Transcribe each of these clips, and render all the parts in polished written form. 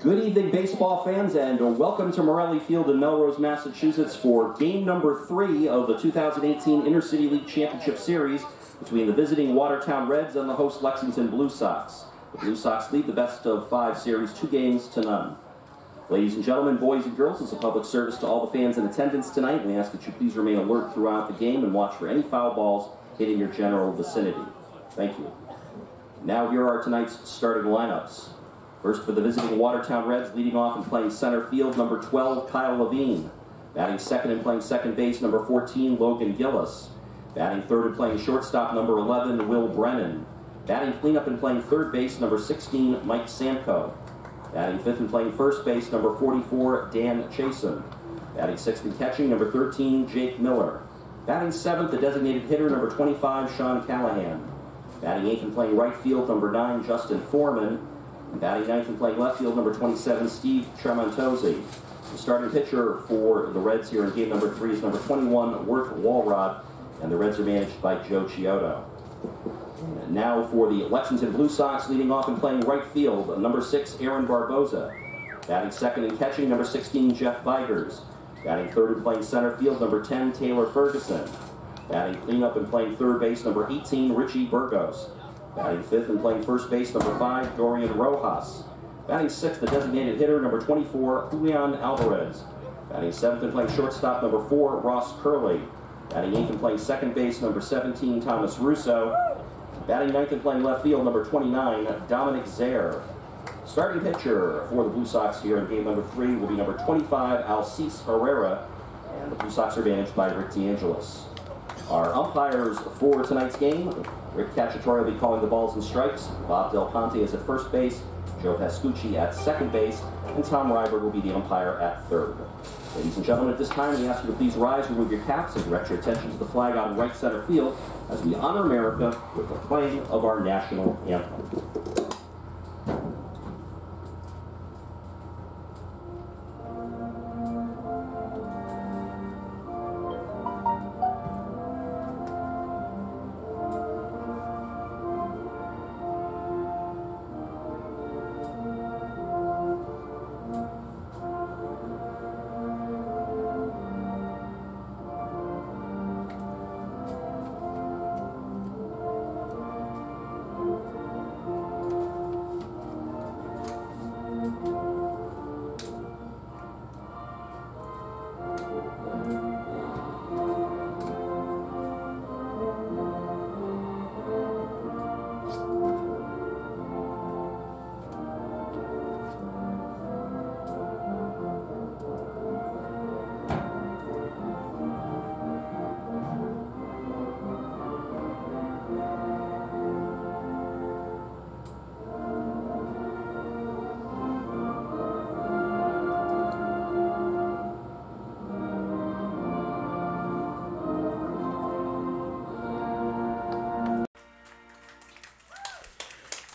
Good evening, baseball fans, and welcome to Morelli Field in Melrose, Massachusetts for game number 3 of the 2018 Intercity League Championship Series between the visiting Watertown Reds and the host Lexington Blue Sox. The Blue Sox lead the best-of-5 series 2-0. Ladies and gentlemen, boys and girls, as a public service to all the fans in attendance tonight, we ask that you please remain alert throughout the game and watch for any foul balls hitting your general vicinity. Thank you. Now here are tonight's starting lineups. First for the visiting Watertown Reds, leading off and playing center field, number 12, Kyle Levine. Batting second and playing second base, number 14, Logan Gillis. Batting third and playing shortstop, number 11, Will Brennan. Batting cleanup and playing third base, number 16, Mike Samko. Batting fifth and playing first base, number 44, Dan Chasen. Batting sixth and catching, number 13, Jake Miller. Batting seventh, the designated hitter, number 25, Sean Callahan. Batting eighth and playing right field, number 9, Justin Foreman. And batting ninth and playing left field, number 27, Steve Tremontozzi. The starting pitcher for the Reds here in game number 3 is number 21, Worth Walrod, and the Reds are managed by Joe Chiodo. And now for the Lexington Blue Sox, leading off and playing right field, number 6, Aaron Barboza. Batting second and catching, number 16, Jeff Vigers. Batting third and playing center field, number 10, Taylor Ferguson. Batting cleanup and playing third base, number 18, Richie Burgos. Batting fifth and playing first base, number 5, Dorian Rojas. Batting sixth, the designated hitter, number 24, Julian Alvarez. Batting seventh and playing shortstop, number 4, Ross Curley. Batting eighth and playing second base, number 17, Thomas Russo. Batting ninth and playing left field, number 29, Dominic Zaire. Starting pitcher for the Blue Sox here in game number 3 will be number 25, Alcides Herrera, and the Blue Sox are managed by Rick DeAngelis. Our umpires for tonight's game: Rick Cacciatore will be calling the balls and strikes. Bob Del Ponte is at first base, Joe Pascucci at second base, and Tom Ryberg will be the umpire at third. Ladies and gentlemen, at this time we ask you to please rise, remove your caps, and direct your attention to the flag on right center field as we honor America with the playing of our national anthem.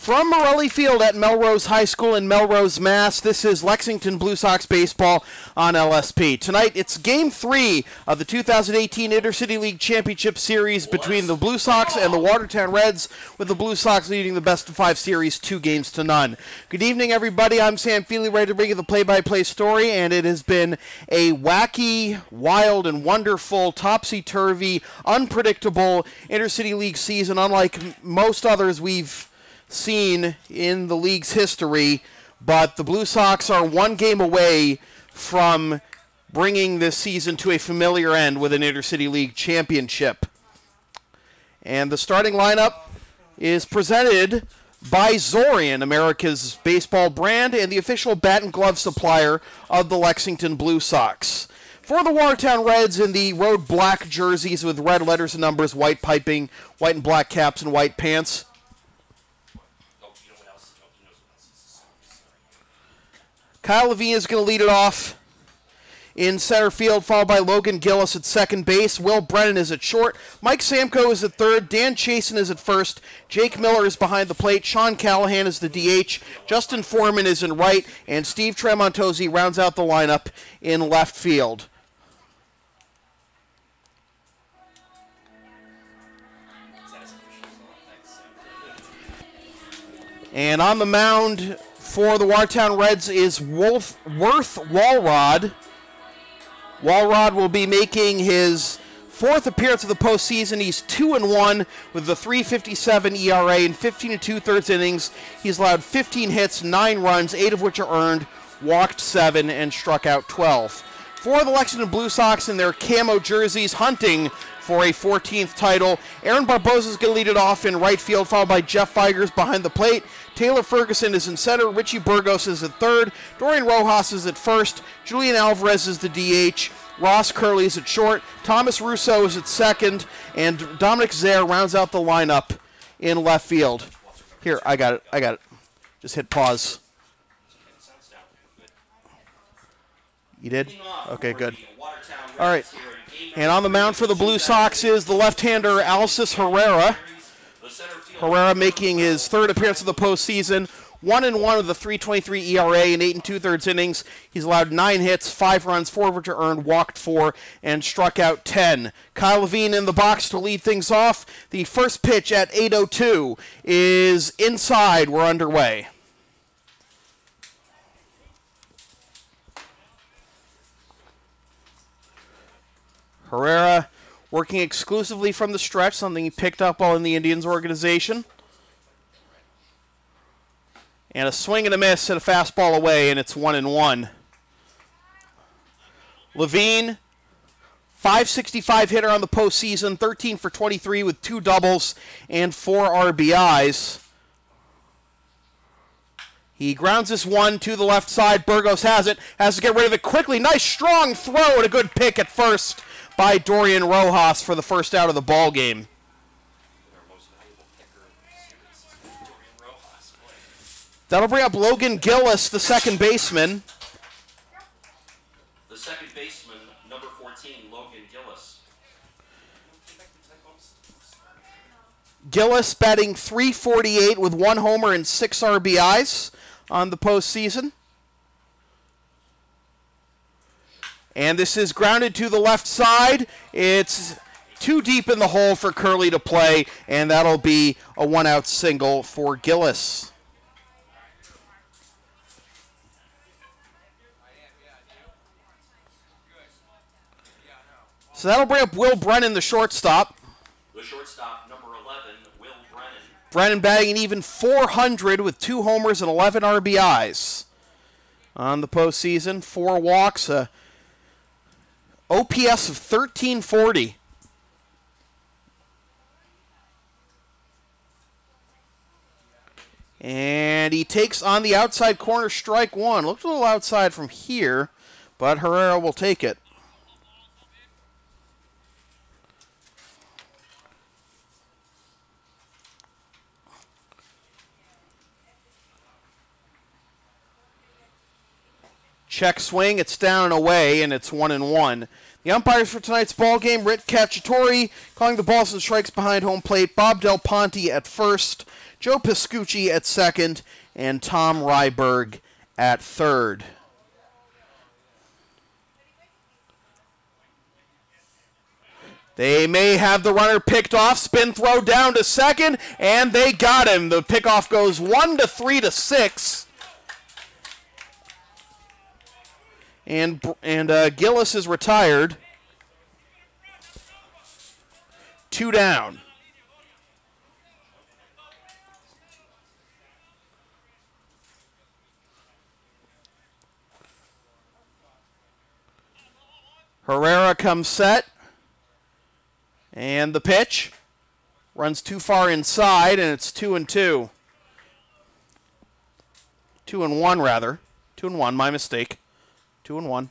From Morelli Field at Melrose High School in Melrose, Mass., this is Lexington Blue Sox baseball on LSP. Tonight, it's Game 3 of the 2018 Intercity League Championship Series between the Blue Sox and the Watertown Reds, with the Blue Sox leading the best-of-5 series 2-0. Good evening, everybody. I'm Sam Feely, ready to bring you the play-by-play story, and it has been a wacky, wild, and wonderful, topsy-turvy, unpredictable Intercity League season, unlike most others we've seen in the league's history, but the Blue Sox are one game away from bringing this season to a familiar end with an Intercity League championship. And the starting lineup is presented by Zorian, America's baseball brand and the official bat and glove supplier of the Lexington Blue Sox. For the Watertown Reds in the road black jerseys with red letters and numbers, white piping, white and black caps, and white pants, Kyle Levine is going to lead it off in center field, followed by Logan Gillis at second base. Will Brennan is at short. Mike Samko is at third. Dan Chasen is at first. Jake Miller is behind the plate. Sean Callahan is the DH. Justin Foreman is in right. And Steve Tremontozzi rounds out the lineup in left field. And on the mound For the Watertown Reds is Worth Walrod. Walrod will be making his 4th appearance of the postseason. He's 2-1 with a 3.57 ERA in 15 2/3 innings. He's allowed 15 hits, 9 runs, 8 of which are earned, walked 7, and struck out 12. For the Lexington Blue Sox in their camo jerseys, hunting for a 14th title, Aaron Barbosa is going to lead it off in right field, followed by Jeff Vigers behind the plate. Taylor Ferguson is in center. Richie Burgos is at third. Dorian Rojas is at first. Julian Alvarez is the DH. Ross Curley is at short. Thomas Russo is at second. And Dominic Zaire rounds out the lineup in left field. Here, I got it. Just hit pause. You did? Okay, good. All right. And on the mound for the Blue Sox is the left-hander Alcis Herrera. Herrera making his 3rd appearance of the postseason. 1-1 with a 3.23 ERA in 8 2/3 innings. He's allowed 9 hits, 5 runs, 4 of which are earned, walked 4, and struck out 10. Kyle Levine in the box to lead things off. The first pitch at 8:02 is inside. We're underway. Herrera working exclusively from the stretch, something he picked up while in the Indians organization. And a swing and a miss and a fastball away, and it's 1-1. Levine, 565 hitter on the postseason, 13 for 23 with 2 doubles and 4 RBIs. He grounds this one to the left side. Burgos has it, has to get rid of it quickly. Nice strong throw and a good pick at first by Dorian Rojas for the first out of the ball game. That'll bring up Logan Gillis, the second baseman. The second baseman, number 14, Logan Gillis. Gillis batting .348 with 1 homer and 6 RBIs on the postseason. And this is grounded to the left side. It's too deep in the hole for Curley to play, and that'll be a 1-out single for Gillis. So that'll bring up Will Brennan, the shortstop. The shortstop, number 11, Will Brennan. Brennan batting an even .400 with 2 homers and 11 RBIs on the postseason. 4 walks, OPS of 1340. And he takes on the outside corner, strike 1. Looks a little outside from here, but Herrera will take it. Check swing, it's down and away, and it's 1-1. The umpires for tonight's ball game: Rick Cacciatore calling the balls and strikes behind home plate, Bob Del Ponte at first, Joe Piscucci at second, and Tom Ryberg at third. They may have the runner picked off, spin throw down to second, and they got him. The pickoff goes 1-3 to 6. And Gillis is retired. 2 down. Herrera comes set. And the pitch runs too far inside, and it's 2-2. 2-1 rather. 2-1, my mistake. 2-1.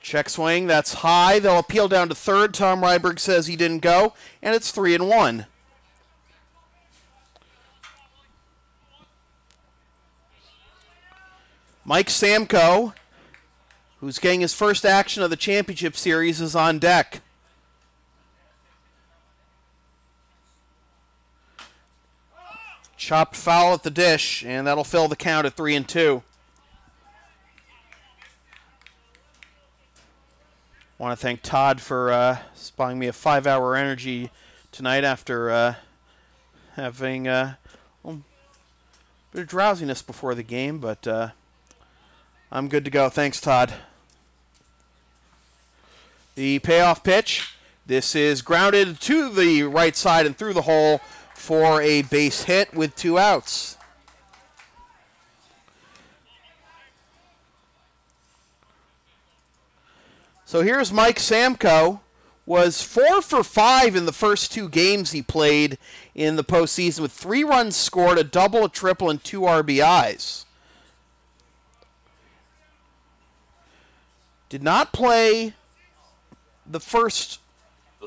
Check swing, that's high. They'll appeal down to third. Tom Ryberg says he didn't go, and it's 3-1. Mike Samko, who's getting his first action of the championship series, is on deck. Chopped foul at the dish, and that'll fill the count at 3-2. Want to thank Todd for supplying me a 5-hour energy tonight after having a bit of drowsiness before the game, but I'm good to go. Thanks, Todd. The payoff pitch. This is grounded to the right side and through the hole for a base hit with 2 outs. So here's Mike Samko. Was 4 for 5 in the first 2 games he played in the postseason with 3 runs scored, a double, a triple, and 2 RBIs. Did not play the first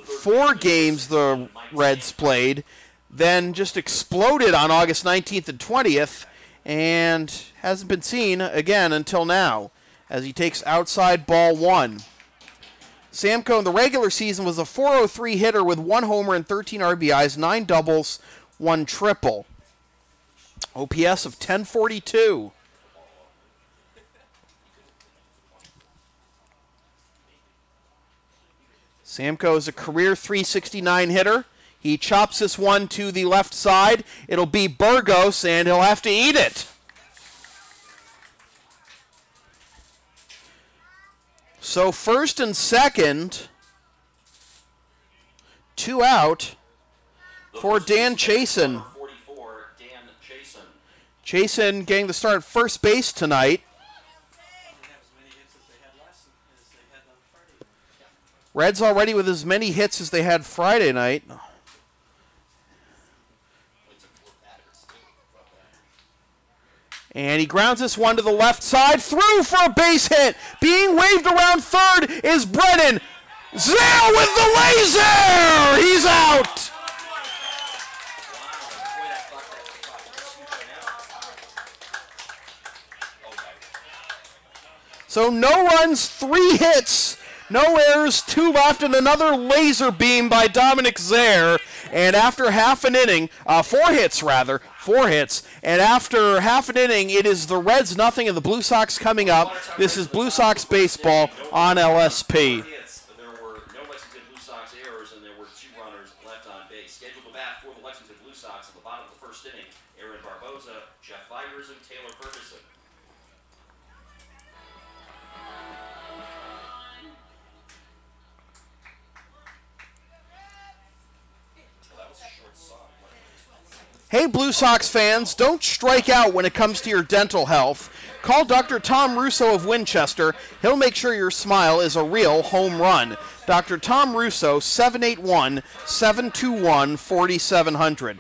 4 games the Reds played, then just exploded on August 19th and 20th, and hasn't been seen again until now as he takes outside ball 1. Samko in the regular season was a .403 hitter with 1 homer and 13 RBIs, 9 doubles, 1 triple. OPS of 1042. Samko is a career .369 hitter. He chops this one to the left side. It'll be Burgos, and he'll have to eat it. So first and second, 2 out for Dan Chasen. Chasen getting the start at first base tonight. Reds already with as many hits as they had Friday night. And he grounds this one to the left side, through for a base hit. Being waved around third is Brennan. Zale with the laser! He's out! So no runs, 3 hits, no errors, 2 left, and another laser beam by Dominic Zare. And after half an inning, 4 hits rather, 4 hits. And after half an inning, it is the Reds nothing and the Blue Sox coming up. This is Blue Sox baseball on LSP. There were no Lexington Blue Sox errors, and there were 2 runners left on base. Scheduled to bat for the Lexington Blue Sox at the bottom of the first inning, Aaron Barboza, Jeff Vigers, and Taylor Ferguson. Hey Blue Sox fans, don't strike out when it comes to your dental health. Call Dr. Tom Russo of Winchester. He'll make sure your smile is a real home run. Dr. Tom Russo, 781-721-4700.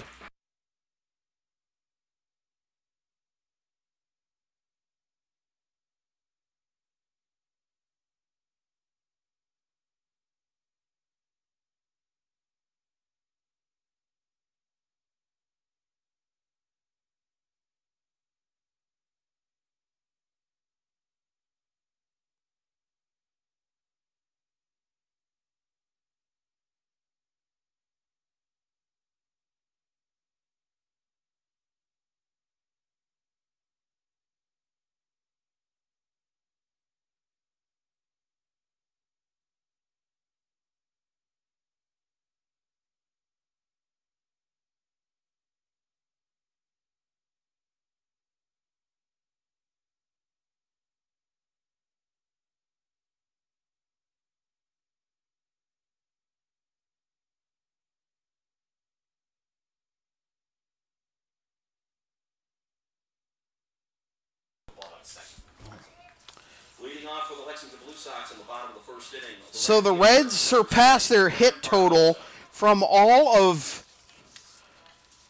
So the Reds surpassed their hit total from all of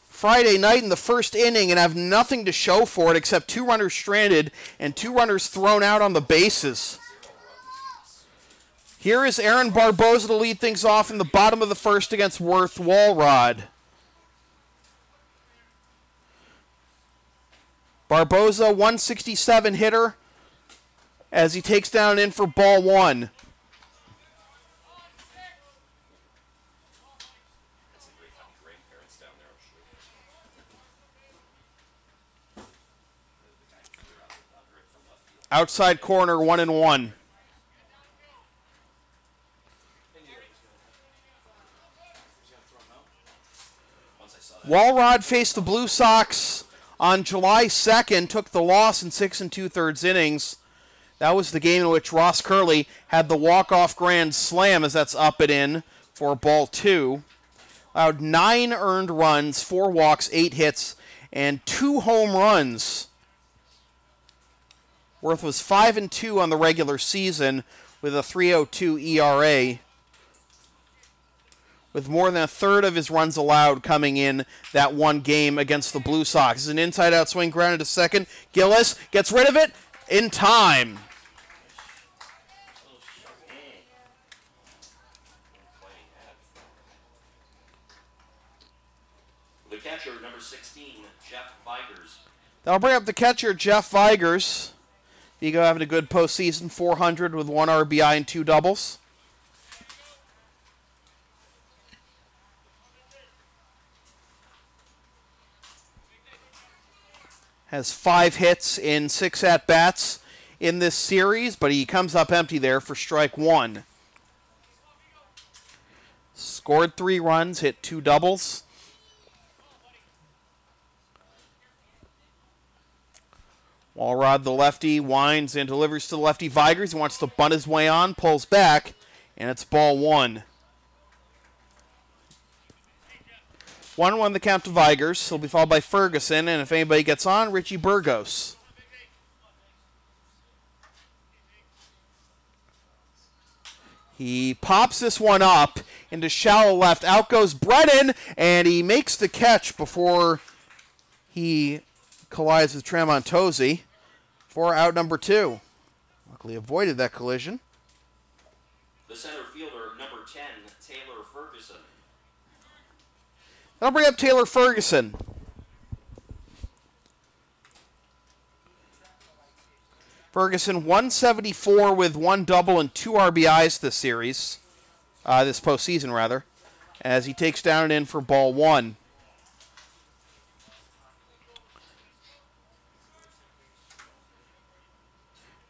Friday night in the first inning and have nothing to show for it except 2 runners stranded and 2 runners thrown out on the bases. Here is Aaron Barboza to lead things off in the bottom of the first against Worth Walrod. Barboza, 167 hitter, as he takes down in for ball 1. Outside corner, 1-1. Walrod faced the Blue Sox on July 2nd, took the loss in 6 2/3 innings. That was the game in which Ross Curley had the walk-off grand slam, as that's up and in for ball 2. Allowed 9 earned runs, 4 walks, 8 hits, and 2 home runs. Worth was 5-2 on the regular season with a 3.02 ERA. With more than a third of his runs allowed coming in that one game against the Blue Sox. This is an inside-out swing grounded to second. Gillis gets rid of it in time. The catcher, number 16, Jeff Vigers. That'll bring up the catcher, Jeff Vigers. Vigo having a good postseason, 400 with 1 RBI and 2 doubles. Has 5 hits in 6 at-bats in this series, but he comes up empty there for strike 1. Scored 3 runs, hit 2 doubles. Walrod, the lefty, winds and delivers to the lefty Vigers. He wants to bunt his way on, pulls back, and it's ball 1. 1-1 the count to Vigers. He'll be followed by Ferguson, and if anybody gets on, Richie Burgos. He pops this one up into shallow left. Out goes Brennan, and he makes the catch before he collides with Tramontosi for out number 2. Luckily avoided that collision. The center fielder, number 10, Taylor Ferguson. That'll bring up Taylor Ferguson. Ferguson, 174 with 1 double and 2 RBIs this series. This postseason, rather. As he takes down and in for ball 1.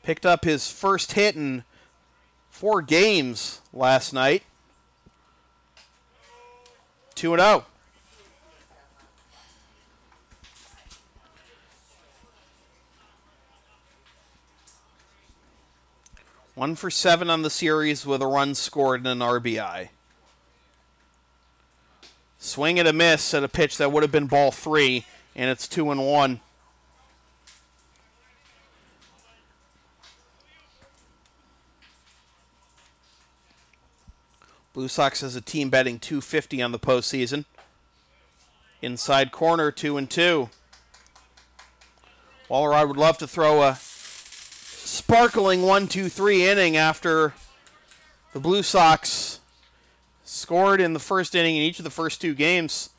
Picked up his first hit in 4 games last night. 2-0. One for 7 on the series with a run scored and an RBI. Swing and a miss at a pitch that would have been ball 3, and it's 2-1. Blue Sox has a team betting $250 on the postseason. Inside corner, 2-2. Walrod would love to throw a sparkling 1-2-3 inning after the Blue Sox scored in the first inning in each of the first 2 games.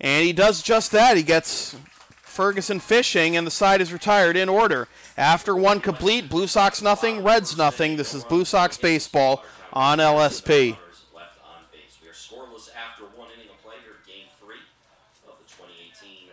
And he does just that. He gets Ferguson fishing, and the side is retired in order. After 1 complete, Blue Sox nothing, Reds nothing. This is Blue Sox baseball on LSP. Left on base. We are scoreless after 1 inning of play here, game 3 of the 2018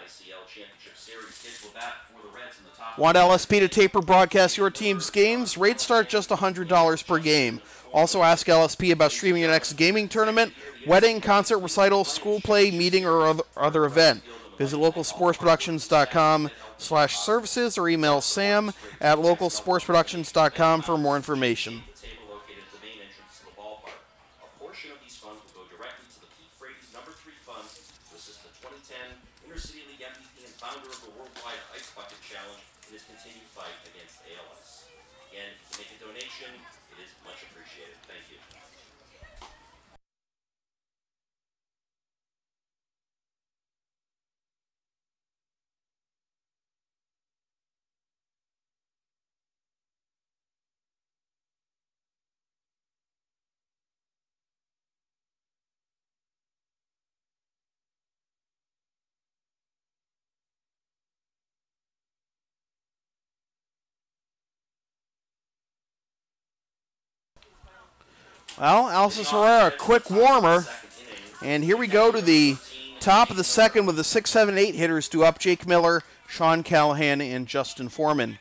ICL Championship Series. Kids will bat for the Reds in the top. Want LSP to tape or broadcast your team's games? Rates start just $100 per game. Also ask LSP about streaming your next gaming tournament, wedding, concert, recital, school play, meeting, or other event. Visit localsportsproductions.com/services or email sam@localsportsproductions.com for more information. Founder of the Worldwide Ice Bucket Challenge in his continued fight against ALS. Again, if you make a donation, it is much appreciated. Thank you. Well, Alcis Herrera, quick warmer. And here we go to the top of the second with the 6, 7, 8 hitters due up. Jake Miller, Sean Callahan, and Justin Foreman.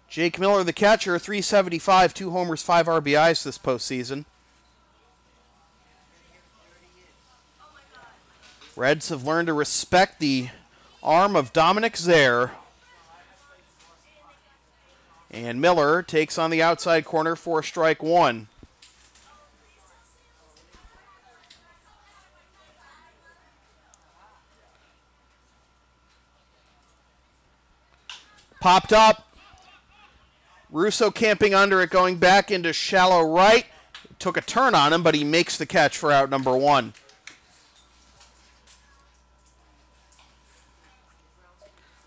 Jake Miller, the catcher, 375, 2 homers, 5 RBIs this postseason. Reds have learned to respect the arm of Dominic Zare. And Miller takes on the outside corner for strike one. Popped up. Russo camping under it, going back into shallow right. Took a turn on him, but he makes the catch for out number one.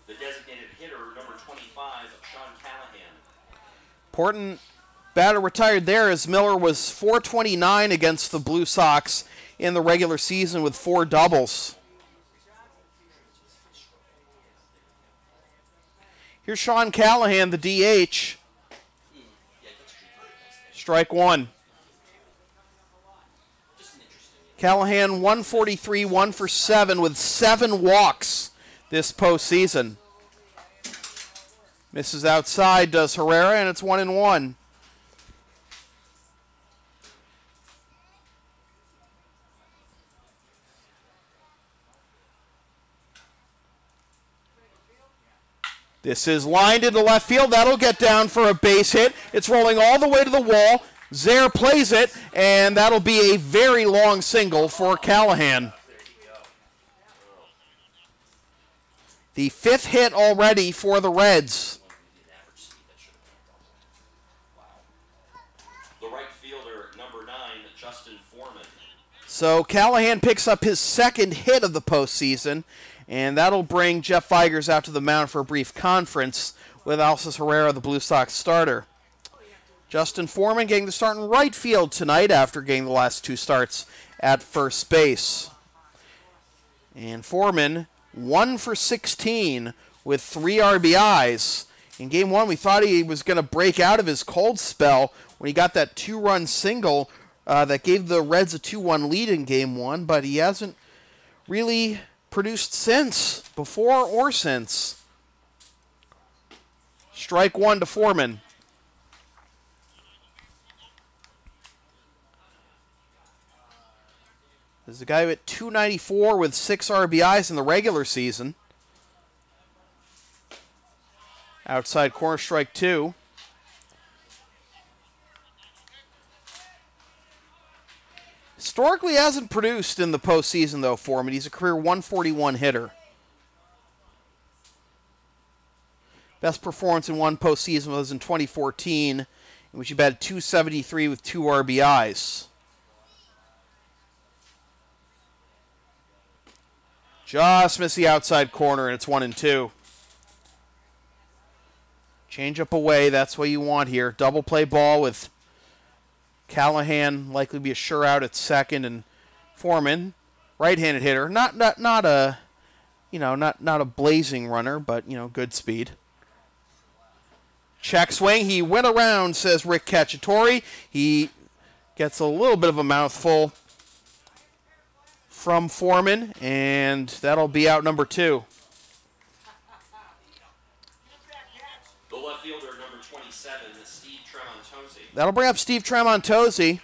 The designated hitter, number 25, Sean Callahan. Important batter retired there as Miller was .429 against the Blue Sox in the regular season with 4 doubles. Here's Sean Callahan, the DH. Strike one. Callahan 143, 1 for 7 with 7 walks this postseason. Misses outside, does Herrera, and it's 1-1. This is lined into left field. That'll get down for a base hit. It's rolling all the way to the wall. Zare plays it, and that'll be a very long single for Callahan. The 5th hit already for the Reds. The right fielder, number 9, Justin Foreman. So Callahan picks up his 2nd hit of the postseason, and that'll bring Jeff Vigers out to the mound for a brief conference with Alcis Herrera, the Blue Sox starter. Justin Foreman getting the start in right field tonight after getting the last 2 starts at first base. And Foreman 1 for 16 with 3 RBIs. In game 1, we thought he was going to break out of his cold spell when he got that 2-run single that gave the Reds a 2-1 lead in game 1, but he hasn't really produced since, before or since. Strike one to Foreman. There's a guy at 294 with 6 RBIs in the regular season. Outside corner, strike two. Historically hasn't produced in the postseason, though, Foreman. He's a career 141 hitter. Best performance in one postseason was in 2014, in which he batted 273 with 2 RBIs. Just missed the outside corner, and it's 1-2. Change up away, that's what you want here. Double play ball with Callahan likely be a sure out at second, and Foreman, right-handed hitter, not a blazing runner, but good speed. Check swing, he went around, says Rick Cacciatore. He gets a little bit of a mouthful from Foreman, and that'll be out number 2. The left fielder, number 27, Steve Tremontozzi. That'll bring up Steve Tremontozzi.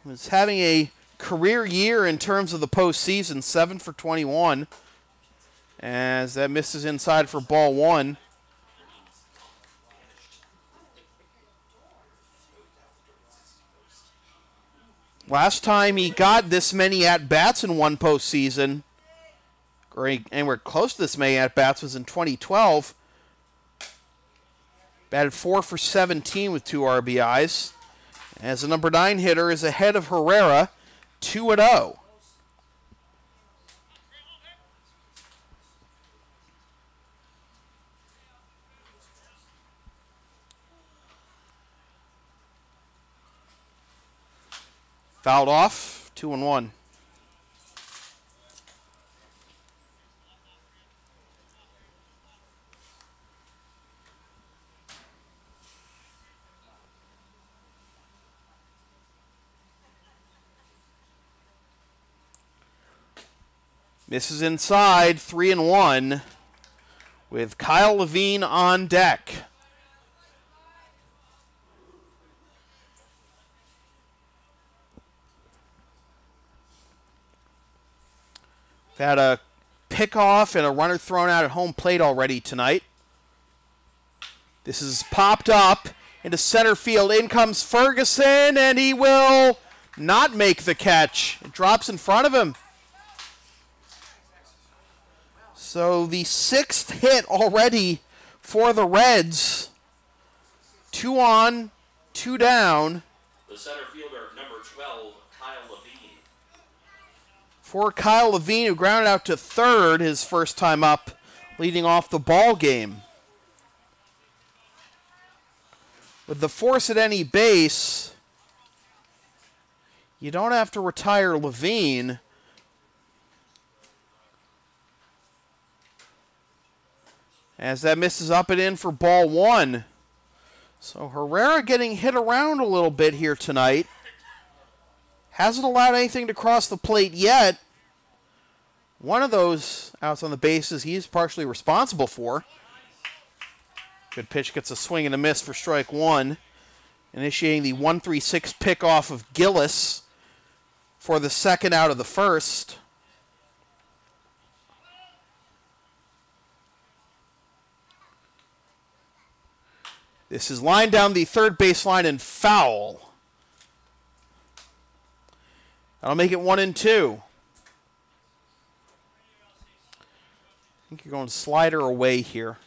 Was having a career year in terms of the postseason, 7 for 21. As that misses inside for ball 1. Last time he got this many at-bats in one postseason, or anywhere close to this many at-bats, was in 2012. Batted 4 for 17 with 2 RBIs. As the number 9 hitter is ahead of Herrera, 2-0. Fouled off, 2-1. Misses inside, 3-1, with Kyle Levine on deck. Had a pickoff and a runner thrown out at home plate already tonight. This is popped up into center field. In comes Ferguson, and he will not make the catch. It drops in front of him. So the 6th hit already for the Reds. 2 on, 2 down. The center fielder, number 12, Kyle Levine. For Kyle Levine, who grounded out to third his first time up, leading off the ball game. With the force at any base, you don't have to retire Levine. As that misses up and in for ball 1. So Herrera getting hit around a little bit here tonight. Hasn't allowed anything to cross the plate yet. One of those outs on the bases he's partially responsible for. Good pitch, gets a swing and a miss for strike 1. Initiating the 1-3-6 pickoff of Gillis for the 2nd out of the 1st. This is lined down the third baseline and foul. That'll make it 1-2. I think you're going slider away here.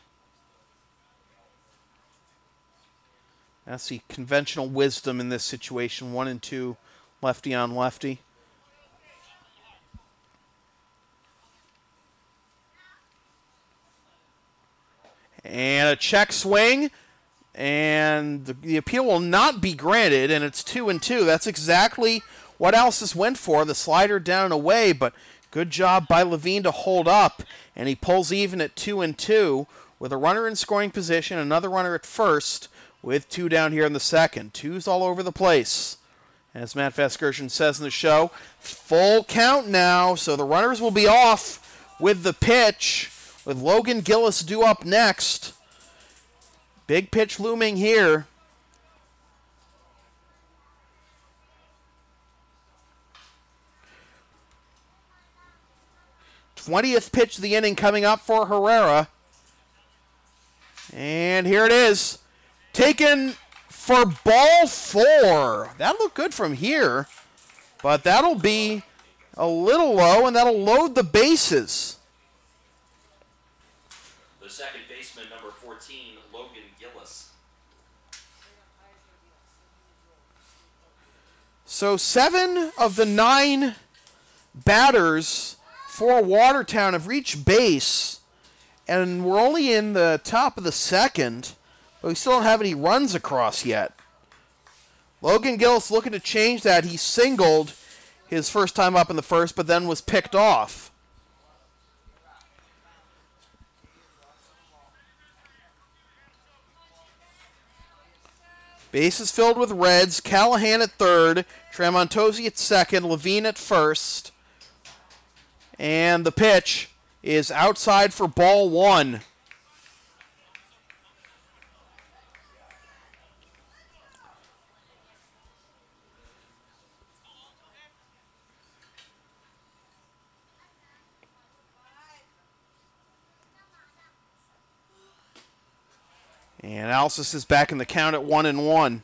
That's the conventional wisdom in this situation. 1-2, lefty on lefty. And a check swing. And the appeal will not be granted, and it's 2-2. That's exactly what Alcis went for, the slider down and away, but good job by Levine to hold up, and he pulls even at 2-2 with a runner in scoring position, another runner at first, with 2 down here in the 2nd. 2's all over the place. As Matt Vasgersian says in the show, full count now, so the runners will be off with the pitch, with Logan Gillis due up next. Big pitch looming here. th pitch of the inning coming up for Herrera. And here it is. Taken for ball 4. That looked good from here. But that'll be a little low, and that'll load the bases. The second baseman, number 14, Logan Gillis. So 7 of the 9 batters for Watertown have reached base, and we're only in the top of the 2nd, but we still don't have any runs across yet. Logan Gillis looking to change that. He singled his first time up in the 1st, but then was picked off. Bases filled with Reds. Callahan at 3rd, Tramontosi at 2nd, Levine at 1st. And the pitch is outside for ball 1. And Alcis is back in the count at 1-1.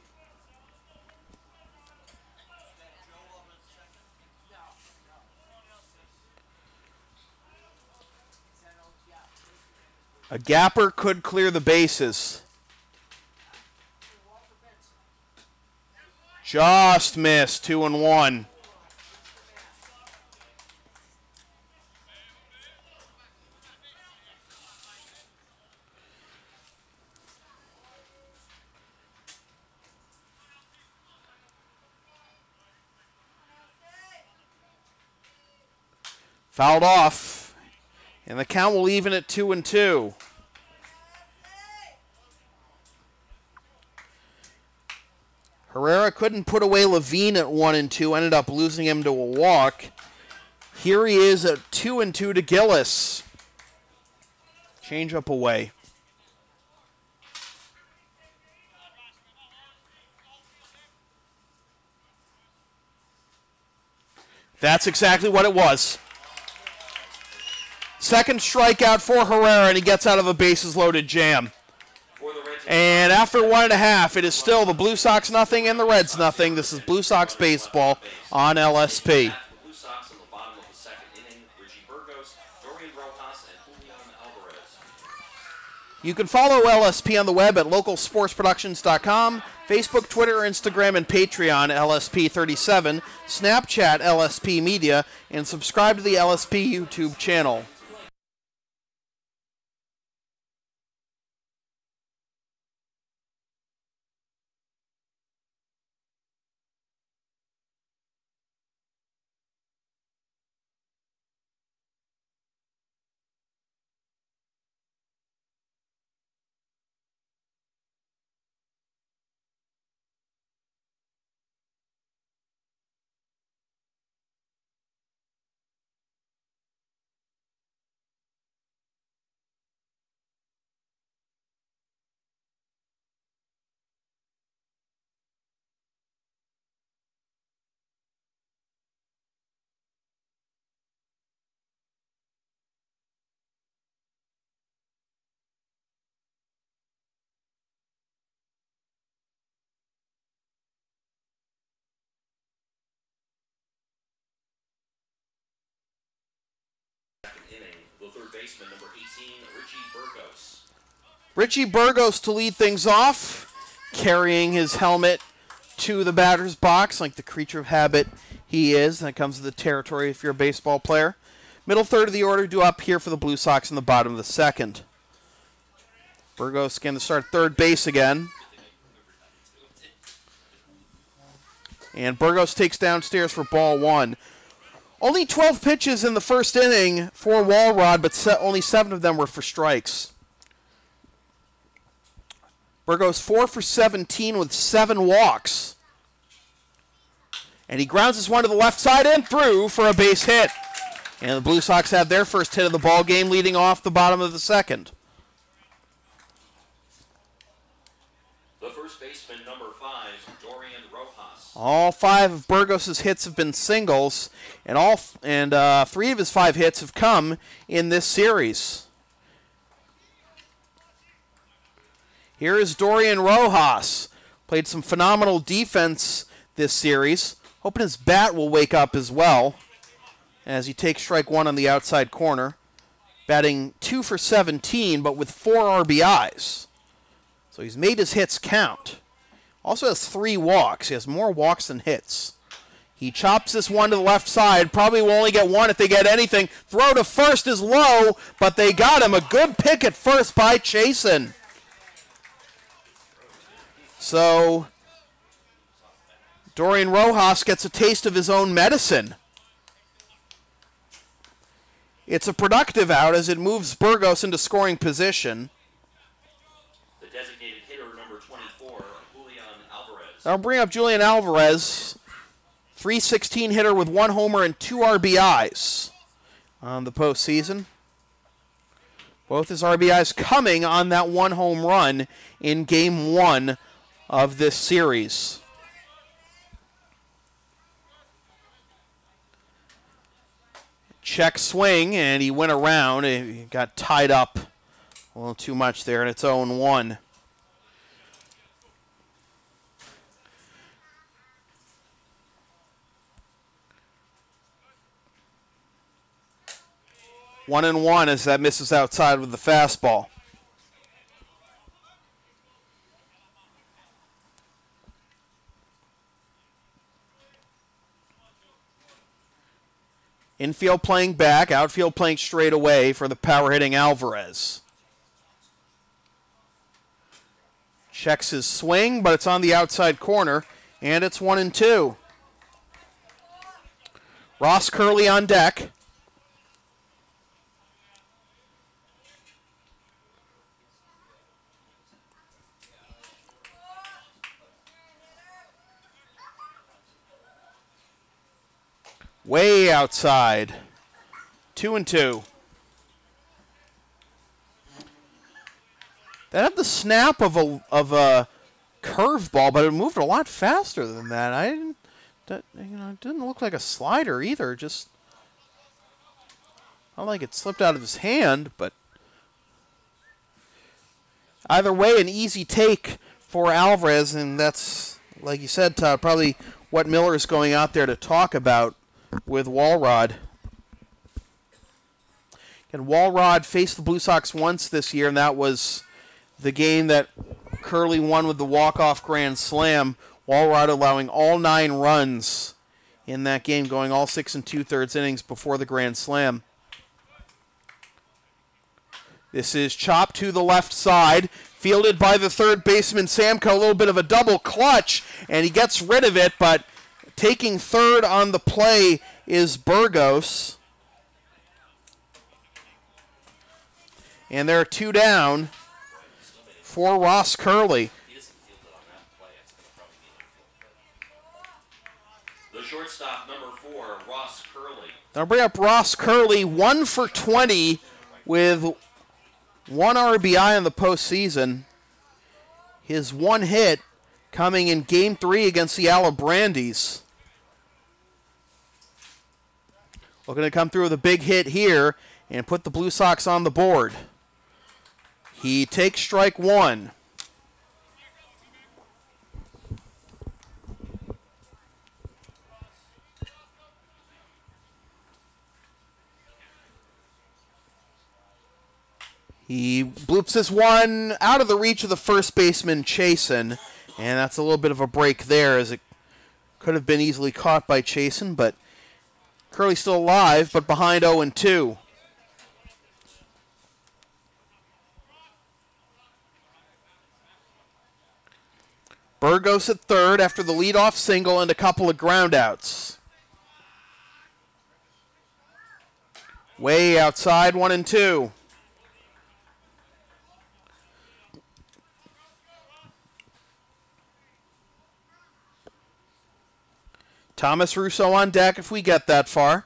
A gapper could clear the bases. Just missed, 2-1. Fouled off, and the count will even at 2-2. Herrera couldn't put away Levine at 1-2, ended up losing him to a walk. Here he is at 2-2 to Gillis. Change up away. That's exactly what it was. Second strikeout for Herrera, and he gets out of a bases-loaded jam. And after 1.5, it is still the Blue Sox nothing and the Reds nothing. This is Blue Sox baseball on LSP. You can follow LSP on the web at localsportsproductions.com, Facebook, Twitter, Instagram, and Patreon, LSP37, Snapchat, LSP Media, and subscribe to the LSP YouTube channel. Third baseman, number 18, Richie Burgos. Richie Burgos to lead things off, carrying his helmet to the batter's box like the creature of habit he is. That comes to the territory if you're a baseball player. Middle third of the order due up here for the Blue Sox in the bottom of the second. Burgos going to start third base again. And Burgos takes downstairs for ball one. Only 12 pitches in the first inning for Walrod, but only 7 of them were for strikes. Burgos 4 for 17 with 7 walks. And he grounds this one to the left side and through for a base hit. And the Blue Sox have their first hit of the ball game, leading off the bottom of the second. The first baseman, number 5, Dorian Rojas. All 5 of Burgos' hits have been singles, and 3 of his 5 hits have come in this series. Here is Dorian Rojas. Played some phenomenal defense this series. Hoping his bat will wake up as well as he takes strike 1 on the outside corner. Batting 2 for 17, but with 4 RBIs. So he's made his hits count. Also has 3 walks. He has more walks than hits. He chops this one to the left side. Probably will only get 1 if they get anything. Throw to first is low, but they got him. A good pick at first by Chasen. So Dorian Rojas gets a taste of his own medicine. It's a productive out as it moves Burgos into scoring position. The designated hitter, number 24, Julian Alvarez. I'll bring up Julian Alvarez. .316 hitter with 1 homer and 2 RBIs on the postseason. Both his RBIs coming on that 1 home run in Game 1 of this series. Check swing, and he went around. He got tied up a little too much there, and it's 0-1. One and one as that misses outside with the fastball. Infield playing back, outfield playing straight away for the power-hitting Alvarez. Checks his swing, but it's on the outside corner, and it's 1-2. Ross Curley on deck. Way outside. 2-2. That had the snap of a curveball, but it moved a lot faster than that. It didn't look like a slider either. Just Not like it slipped out of his hand, but either way, an easy take for Alvarez, and that's, like you said, Todd, probably what Miller is going out there to talk about with Walrod. And Walrod faced the Blue Sox once this year, and that was the game that Curley won with the walk-off grand slam. Walrod allowing all 9 runs in that game, going all 6 2/3 innings before the grand slam. This is chopped to the left side, fielded by the third baseman Samko. A little bit of a double clutch, and he gets rid of it, but taking third on the play is Burgos. And there are 2 down for Ross Curley. The shortstop, number 4, Ross Curley. Now bring up Ross Curley, 1 for 20 with 1 RBI in the postseason. His 1 hit coming in Game 3 against the Alabrandies. Looking to come through with a big hit here and put the Blue Sox on the board. He takes strike 1. He bloops this one out of the reach of the first baseman, Chasen, and that's a little bit of a break there, as it could have been easily caught by Chasen, but Curley's still alive, but behind 0-2. Burgos at third after the leadoff single and a couple of groundouts. Way outside, 1-2. Thomas Russo on deck if we get that far.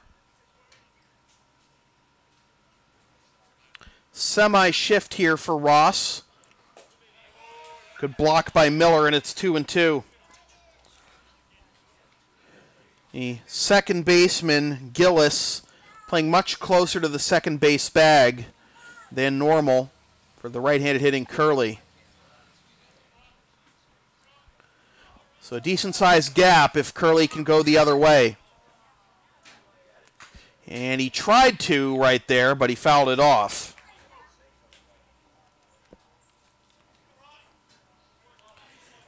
Semi-shift here for Ross. Good block by Miller, and it's 2-2. The second baseman, Gillis, playing much closer to the second base bag than normal for the right-handed hitting Curley. So a decent-sized gap if Curley can go the other way. And he tried to right there, but he fouled it off.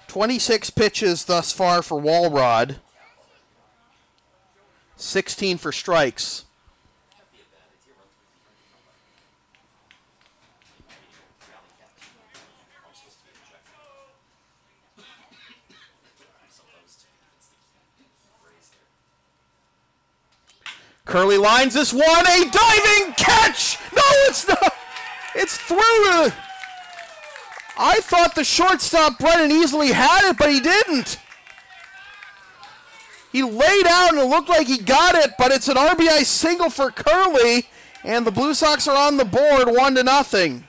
26 pitches thus far for Walrod. 16 for strikes. Curley lines this one, a diving catch! No, it's not! It's through the... I thought the shortstop, Brennan, easily had it, but he didn't. He laid out and it looked like he got it, but it's an RBI single for Curley, and the Blue Sox are on the board 1-0.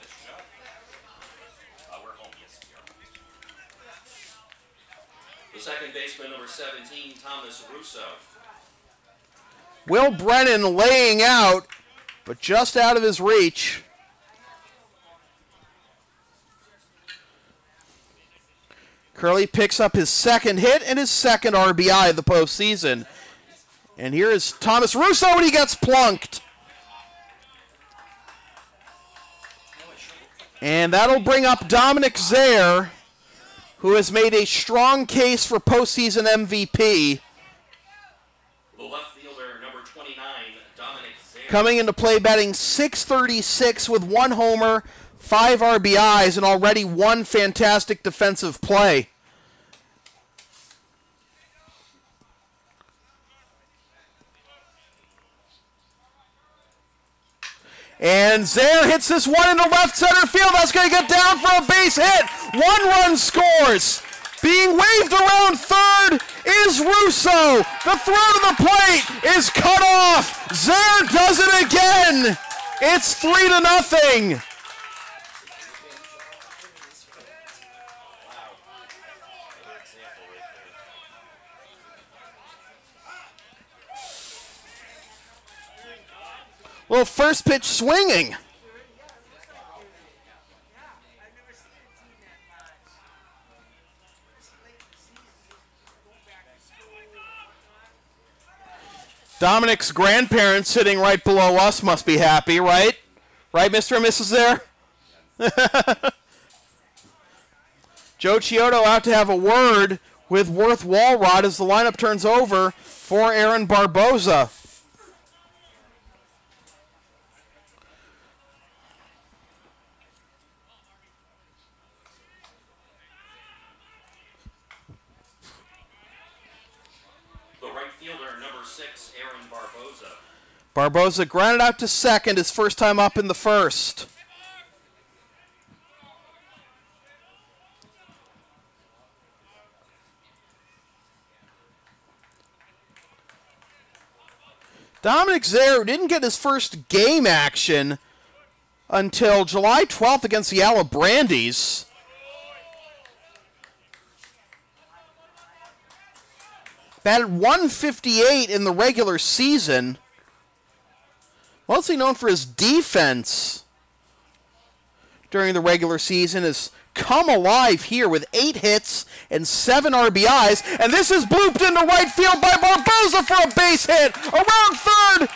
The second baseman, number 17, Thomas Russo. Will Brennan laying out, but just out of his reach. Curley picks up his second hit and his second RBI of the postseason. And here is Thomas Russo, and he gets plunked. And that'll bring up Dominic Zaire, who has made a strong case for postseason MVP. The left fielder, number 29, Dominic Zaire. Coming into play, batting .636 with 1 homer, 5 RBIs, and already 1 fantastic defensive play. And Zaire hits this one into left center field. That's going to get down for a base hit. 1 run scores. Being waved around third is Russo. The throw to the plate is cut off. Zaire does it again. It's 3-0. Little first pitch swinging. Dominic's grandparents sitting right below us must be happy, right? Right, Mr. and Mrs. there? Joe Chiodo out to have a word with Worth Walrod as the lineup turns over for Aaron Barboza. The right fielder, number 6, Aaron Barboza. Barboza grounded out to second, his first time up in the first. Dominic Zaire didn't get his first game action until July 12th against the Alabrandies. Batted 158 in the regular season. Mostly known for his defense during the regular season, has come alive here with 8 hits and 7 RBIs. And this is blooped into right field by Barboza for a base hit. Around third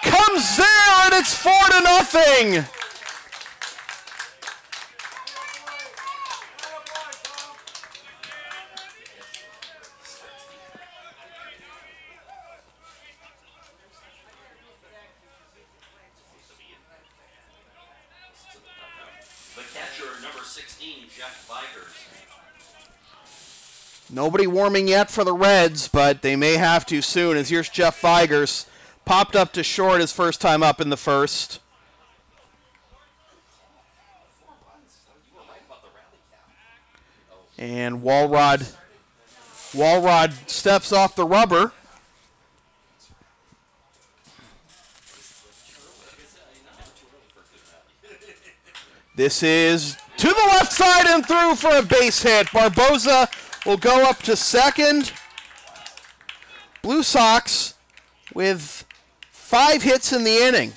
comes there, and it's 4-0. The catcher, number 16, Jeff Vigers. Nobody warming yet for the Reds, but they may have to soon, as here's Jeff Vigers. Popped up to short his first time up in the first. And Walrod steps off the rubber. This is to the left side and through for a base hit. Barboza will go up to second. Blue Sox with 5 hits in the inning.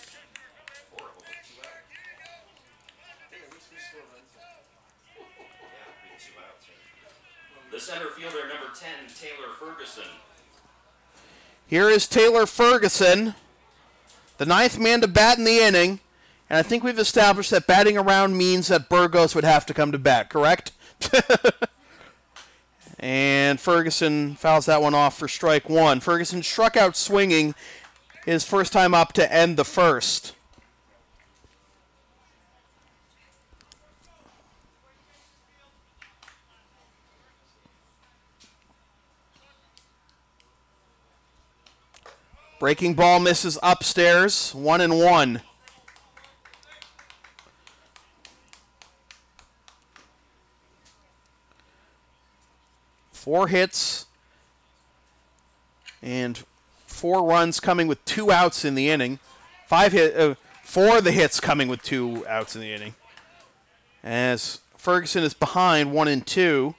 The center fielder, number 10, Taylor Ferguson. Here is Taylor Ferguson, the 9th man to bat in the inning. And I think we've established that batting around means that Burgos would have to come to bat, correct? And Ferguson fouls that one off for strike 1. Ferguson struck out swinging his first time up to end the first. Breaking ball misses upstairs, 1-1. Four hits and 4 runs coming with 2 outs in the inning. 4 of the hits coming with 2 outs in the inning. As Ferguson is behind 1-2.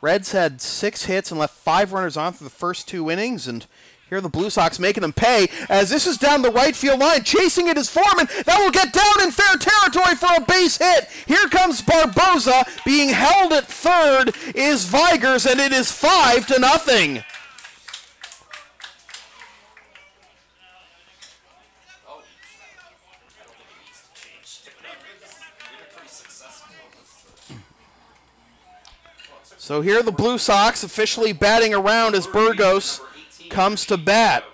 Reds had 6 hits and left 5 runners on for the first 2 innings, and here are the Blue Sox making them pay, as this is down the right field line. Chasing it is Foreman. That will get down in fair territory for a base hit. Here comes Barboza. Being held at third is Vigers, and it is 5-0. So here are the Blue Sox officially batting around as Burgos comes to bat.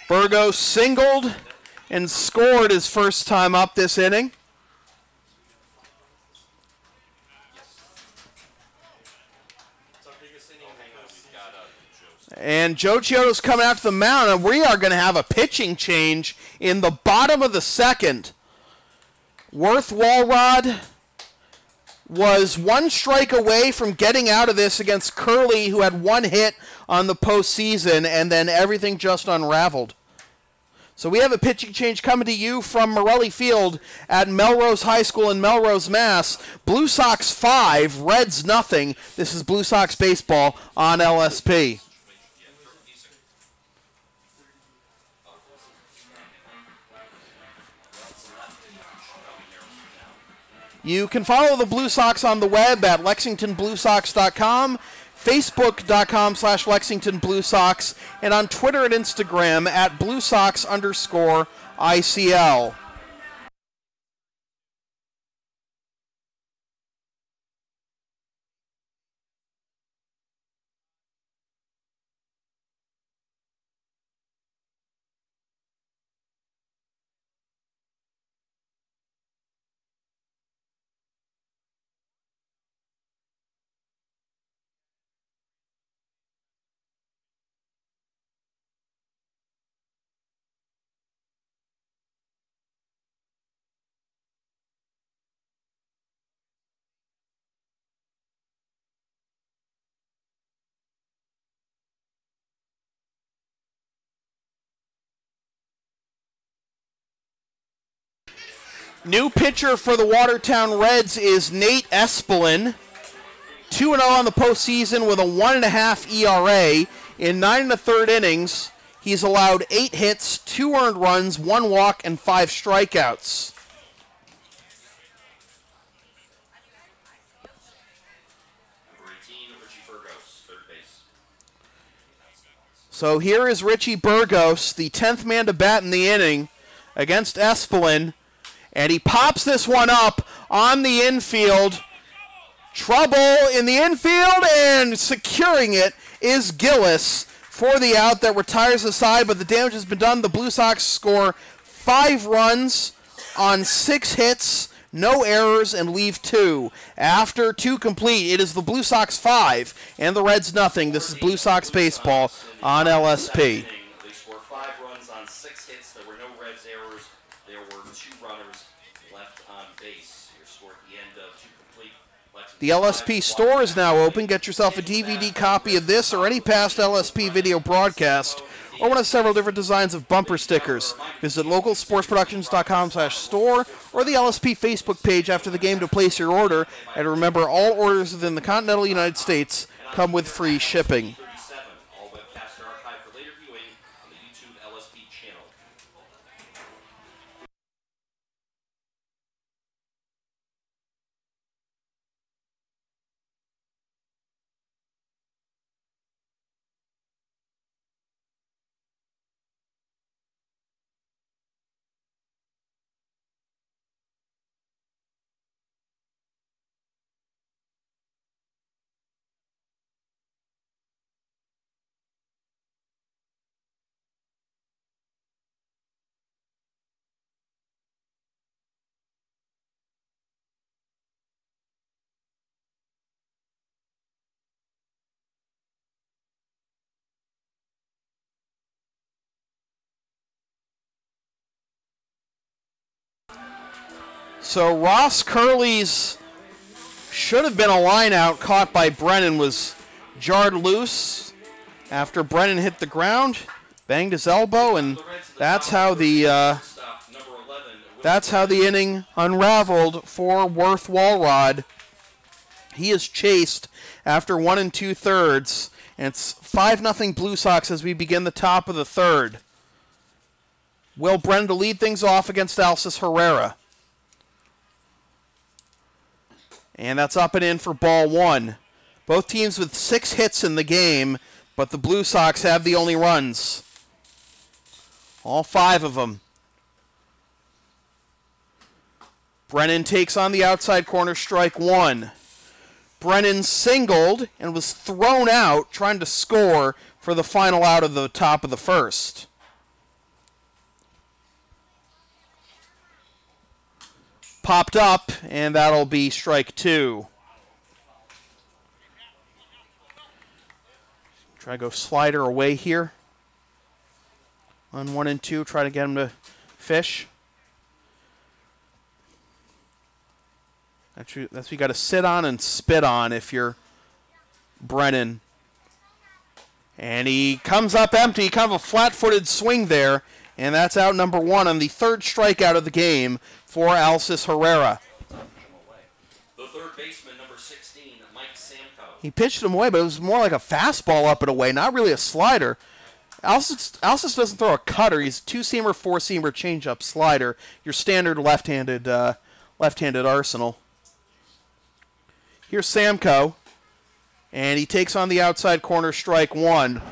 Burgos singled and scored his first time up this inning. And Joe Chiodo's coming out to the mound, and we are going to have a pitching change in the bottom of the second. Worth Walrod was 1 strike away from getting out of this against Curley, who had 1 hit on the postseason, and then everything just unraveled. So we have a pitching change coming to you from Morelli Field at Melrose High School in Melrose, Mass. Blue Sox 5, Reds nothing. This is Blue Sox baseball on LSP. You can follow the Blue Sox on the web at LexingtonBlueSox.com, Facebook.com/LexingtonBlueSox, and on Twitter and Instagram at BlueSox_ICL. New pitcher for the Watertown Reds is Nate Espelin. 2-0 on the postseason with a 1.5 ERA. In 9 1/3 innings, he's allowed 8 hits, 2 earned runs, 1 walk, and 5 strikeouts. So here is Richie Burgos, the 10th man to bat in the inning against Espelin. And he pops this one up on the infield. Trouble in the infield, and securing it is Gillis for the out that retires the side, but the damage has been done. The Blue Sox score 5 runs on 6 hits, no errors, and leave 2. After 2 complete, it is the Blue Sox 5 and the Reds nothing. This is Blue Sox baseball on LSP. They score 5 runs on 6 hits. There were no Reds errors. There were 2 runners left on base. Your score at the end of 2 complete. The LSP store is now open. Get yourself a DVD copy of this or any past LSP video broadcast, or one of several different designs of bumper stickers. Visit localsportsproductions.com/store or the LSP Facebook page after the game to place your order. And remember, all orders within the continental United States come with free shipping. All webcasts are archived for later viewing on the YouTube LSP channel. So Ross Curley's should have been a line out caught by Brennan was jarred loose after Brennan hit the ground, banged his elbow, and that's how the inning unraveled for Worth Walrod. He is chased after 1 2/3, and it's 5-0 Blue Sox as we begin the top of the 3rd. Will Brennan to lead things off against Alcis Herrera. And that's up and in for ball 1. Both teams with 6 hits in the game, but the Blue Sox have the only runs. All 5 of them. Brennan takes on the outside corner, strike 1. Brennan singled and was thrown out trying to score for the final out of the top of the 1st. Popped up, and that'll be strike 2. Try to go slider away here. On 1 and 2, try to get him to fish. That's what you got to sit on and spit on if you're Brennan. And he comes up empty, kind of a flat-footed swing there, And that's out number 1 on the third strikeout of the game for Alcis Herrera. The third baseman, number 16, Mike Samko. He pitched him away, but it was more like a fastball up and away, not really a slider. Alcis doesn't throw a cutter. He's a two-seamer, four-seamer, change-up slider. Your standard left-handed arsenal. Here's Samko, and he takes on the outside corner, strike 1.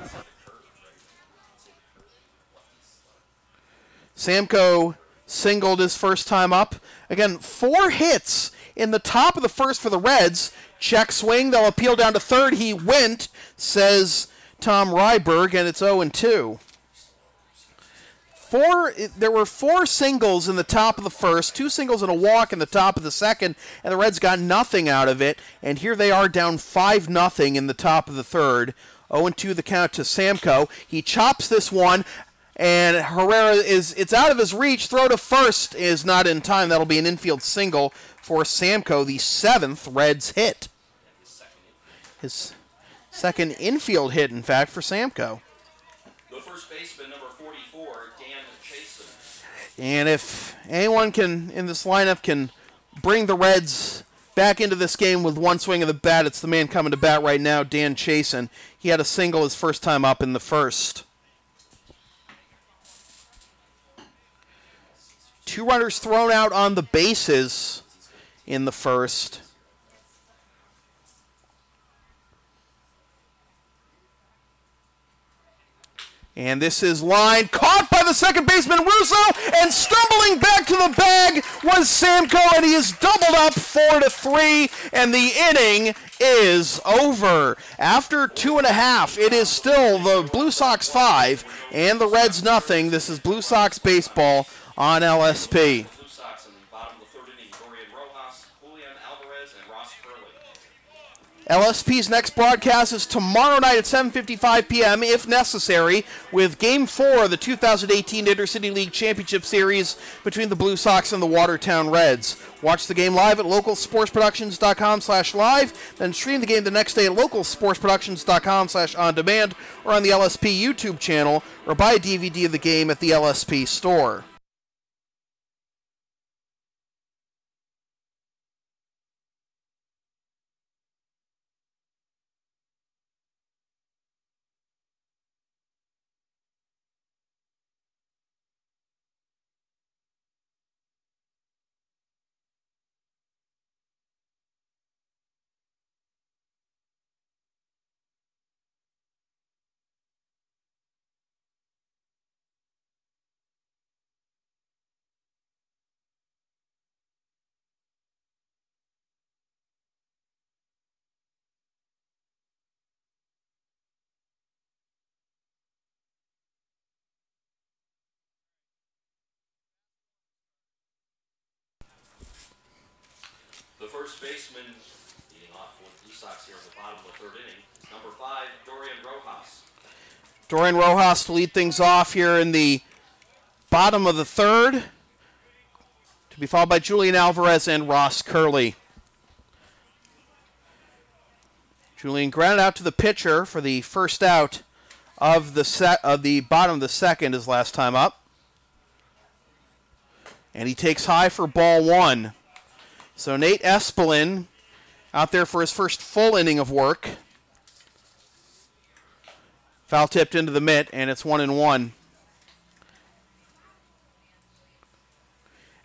Samko singled his first time up. Again, 4 hits in the top of the first for the Reds. Check swing. They'll appeal down to third. He went, says Tom Ryberg, and it's 0-2. There were 4 singles in the top of the first, 2 singles and a walk in the top of the second, and the Reds got nothing out of it. And here they are down 5-0 in the top of the third. 0-2 the count to Samko. He chops this one. And Herrera it's out of his reach. Throw to first is not in time. That'll be an infield single for Samko, the 7th Reds hit. His second infield hit, in fact, for Samko. The first baseman, number 44, Dan Chasen. And if anyone in this lineup can bring the Reds back into this game with one swing of the bat, it's the man coming to bat right now, Dan Chasen. He had a single his first time up in the first. 2 runners thrown out on the bases in the first. And this is line caught by the second baseman Russo, and stumbling back to the bag was Samko, and he is doubled up 4-3, and the inning is over. After 2.5, it is still the Blue Sox 5 and the Reds nothing. This is Blue Sox baseball on LSP. Blue Sox in the bottom of the third inning, Dorian Rojas, Julian Alvarez, and Ross Curley. LSP's next broadcast is tomorrow night at 7:55 p.m., if necessary, with Game 4 of the 2018 Intercity League Championship Series between the Blue Sox and the Watertown Reds. Watch the game live at localsportsproductions.com/live, then stream the game the next day at localsportsproductions.com/on-demand or on the LSP YouTube channel, or buy a DVD of the game at the LSP store. The first baseman leading off with Blue Sox here in the bottom of the third inning, number 5, Dorian Rojas. Dorian Rojas to lead things off here in the bottom of the third, to be followed by Julian Alvarez and Ross Curley. Julian grounded out to the pitcher for the first out of the bottom of the second his last time up. And he takes high for ball 1. So Nate Espelin out there for his first full inning of work. Foul tipped into the mitt, and it's 1-1.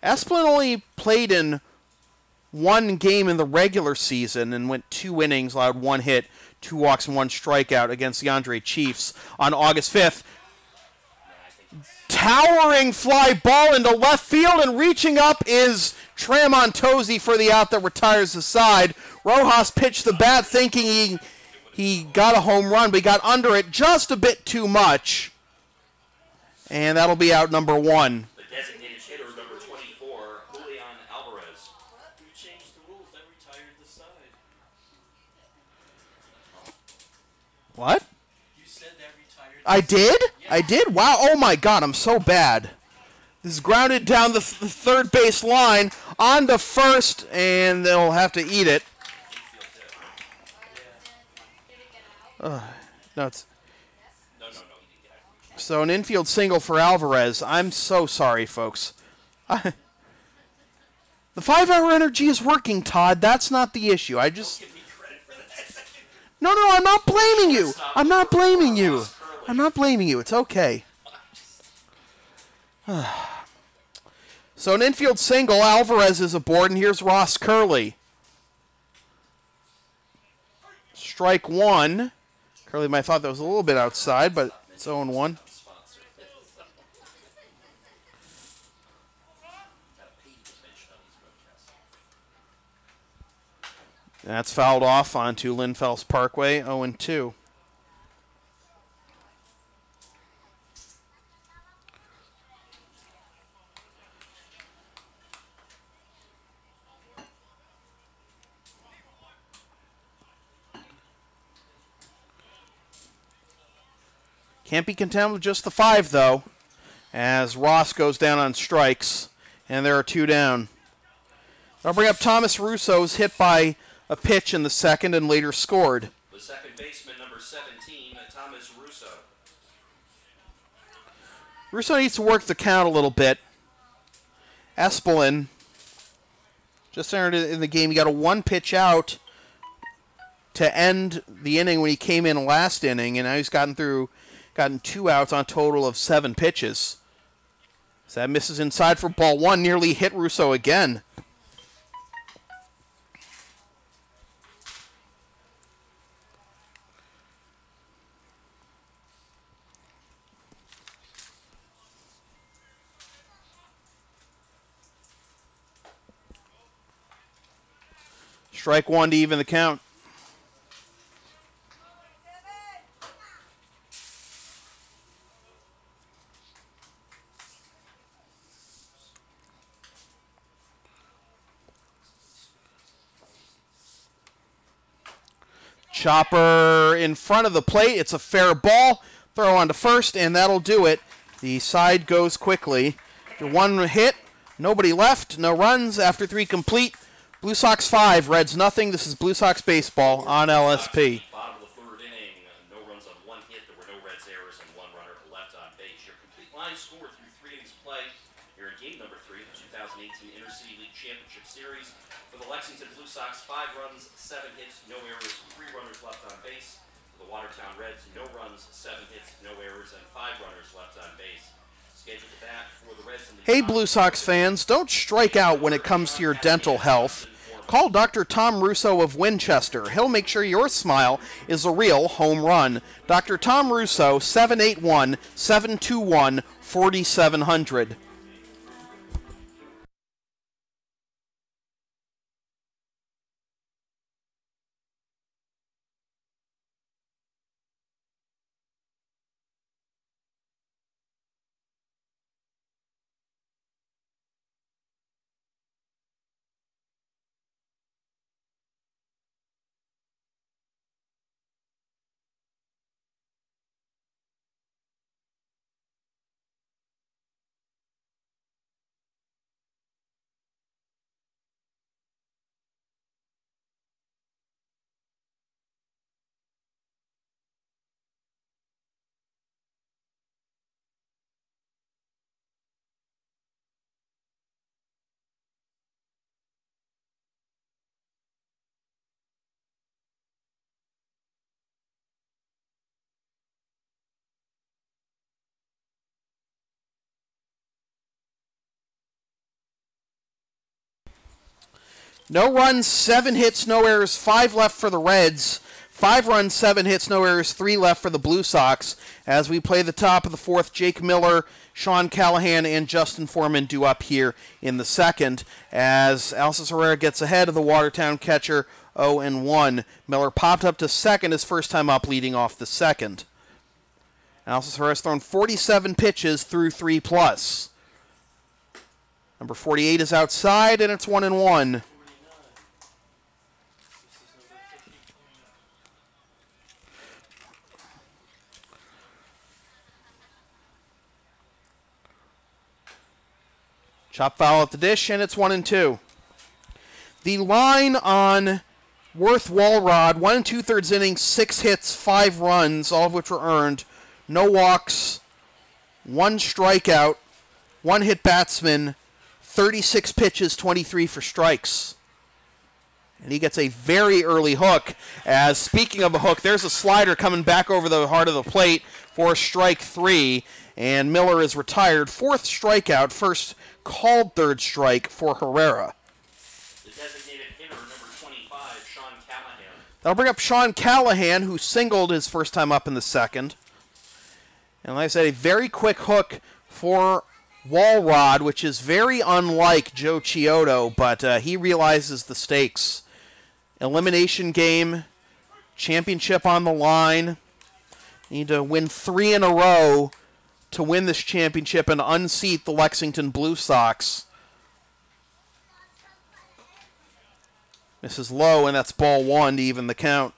Espelin only played in 1 game in the regular season and went 2 innings, allowed 1 hit, 2 walks, and 1 strikeout against the Andre Chiefs on August 5th. Towering fly ball into left field, and reaching up is Tramontozzi for the out that retires the side. Rojas pitched the bat thinking he got a home run, but he got under it just a bit too much. And that'll be out number 1. The designated hitter, number 24, Julian Alvarez. You changed the rules, that retired the side. What? You said that retired I did? Yeah. I did? Wow. Oh, my God. I'm so bad. This is grounded down the third base line onto first, and they'll have to eat it. No, it's... No. So an infield single for Alvarez. I'm so sorry, folks. The 5-hour energy is working, Todd. That's not the issue. I just... Give me credit for that. No, I'm not blaming you. I'm not blaming you. I'm not blaming you. It's okay. So an infield single. Alvarez is aboard, and here's Ross Curley. Strike one. Curley might have thought that was a little bit outside, but it's 0-1. That's fouled off onto Linfels Parkway, 0-2. Can't be content with just the 5, though, as Ross goes down on strikes, and there are 2 down. I'll bring up Thomas Russo's hit by a pitch in the second and later scored. The second baseman, number 17, Thomas Russo. Russo needs to work the count a little bit. Espelin just entered in the game. He got a 1-pitch out to end the inning when he came in last inning, and now he's gotten 2 outs on a total of 7 pitches. So that misses inside for ball 1, nearly hit Russo again. Strike 1 to even the count. Chopper in front of the plate. It's a fair ball. Throw on to first, and that'll do it. The side goes quickly. 1 hit, nobody left, no runs after 3 complete. Blue Sox 5, Reds nothing. This is Blue Sox baseball on LSP. Bottom of the 3rd inning, no runs on 1 hit. There were no Reds errors and 1 runner left on base. Your complete line score through 3 innings of play. You're in game number 3 of the 2018 Intercity League Championship Series. For the Lexington Blue Sox, 5 runs, 7 hits, no errors, 3 runners left on base. For the Watertown Reds, no runs, 7 hits, no errors, and 5 runners left on base. Scheduled to bat for the Reds. Hey, Blue Sox fans, don't strike out when it comes to your dental health. Call Dr. Tom Russo of Winchester. He'll make sure your smile is a real home run. Dr. Tom Russo, 781-721-4700. No runs, 7 hits, no errors, 5 left for the Reds. 5 runs, 7 hits, no errors, 3 left for the Blue Sox. As we play the top of the 4th, Jake Miller, Sean Callahan, and Justin Foreman due up here in the 2nd. As Alcis Herrera gets ahead of the Watertown catcher, 0-1. Miller popped up to 2nd, his first time up, leading off the 2nd. Alcis Herrera's thrown 47 pitches through 3+. Number 48 is outside, and it's 1-1. Chop foul at the dish, and it's 1-2. The line on Worth Walrod, 1 2/3 innings, 6 hits, 5 runs, all of which were earned. No walks, 1 strikeout, 1 hit batsman, 36 pitches, 23 for strikes. And he gets a very early hook. As speaking of a hook, there's a slider coming back over the heart of the plate for strike 3. And Miller is retired. 4th strikeout, first called 3rd strike for Herrera. The designated hitter, number 25, Sean Callahan. That'll bring up Sean Callahan, who singled his first time up in the 2nd. And like I said, a very quick hook for Walrod, which is very unlike Joe Chiodo, but he realizes the stakes. Elimination game, championship on the line. Need to win 3 in a row to win this championship and unseat the Lexington Blue Sox. This is low, and that's ball 1 to even the count.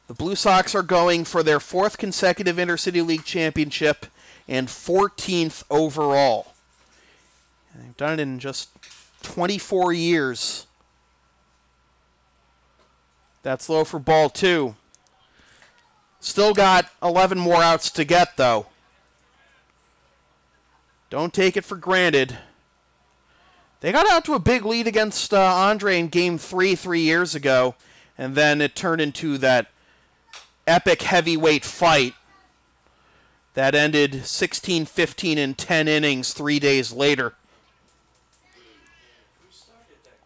The Blue Sox are going for their 4th consecutive Intercity League championship and 14th overall. And they've done it in just 24 years. That's low for ball 2. Still got 11 more outs to get, though. Don't take it for granted. They got out to a big lead against Andre in Game 3 years ago, and then it turned into that epic heavyweight fight that ended 16-15 in 10 innings 3 days later. Who started that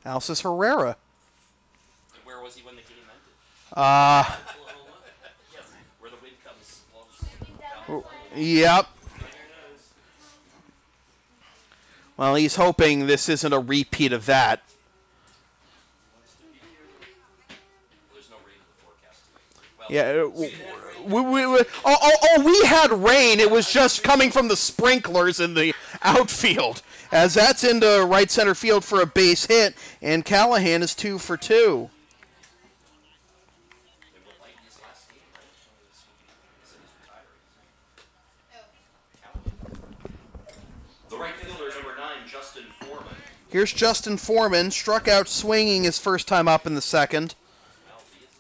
game? Alcis Herrera. And where was he when the game ended? Where the wind comes blows. Yep. Well, he's hoping this isn't a repeat of that. There's no rain in the forecast. Yeah. We had rain. It was just coming from the sprinklers in the outfield. As that's into right center field for a base hit, and Callahan is 2 for 2. The right fielder, number 9, Justin Foreman. Here's Justin Foreman, struck out swinging his first time up in the 2nd.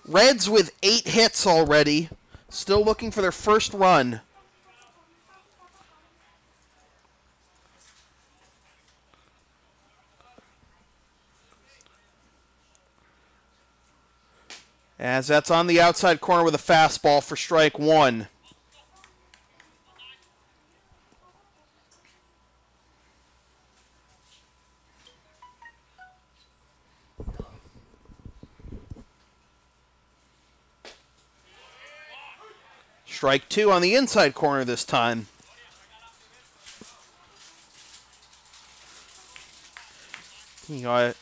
Reds with 8 hits already, still looking for their first run. As that's on the outside corner with a fastball for strike 1. Strike 2 on the inside corner this time. You got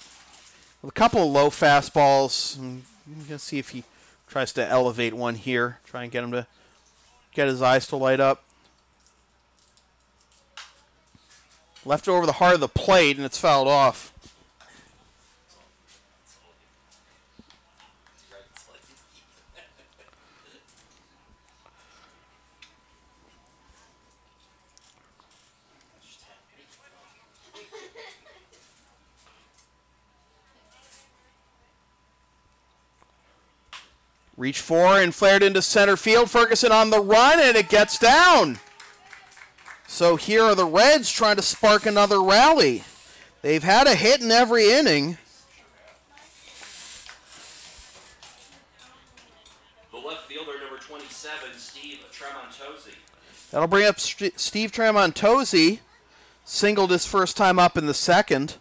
a couple of low fastballs. You can see if he tries to elevate one here. Try and get him to get his eyes to light up. Left over the heart of the plate, and it's fouled off. Reach for and flared into center field. Ferguson on the run, and it gets down. So here are the Reds trying to spark another rally. They've had a hit in every inning. The left fielder, number 27, Steve Tramontosi. That'll bring up Steve Tramontosi. Singled his first time up in the 2nd.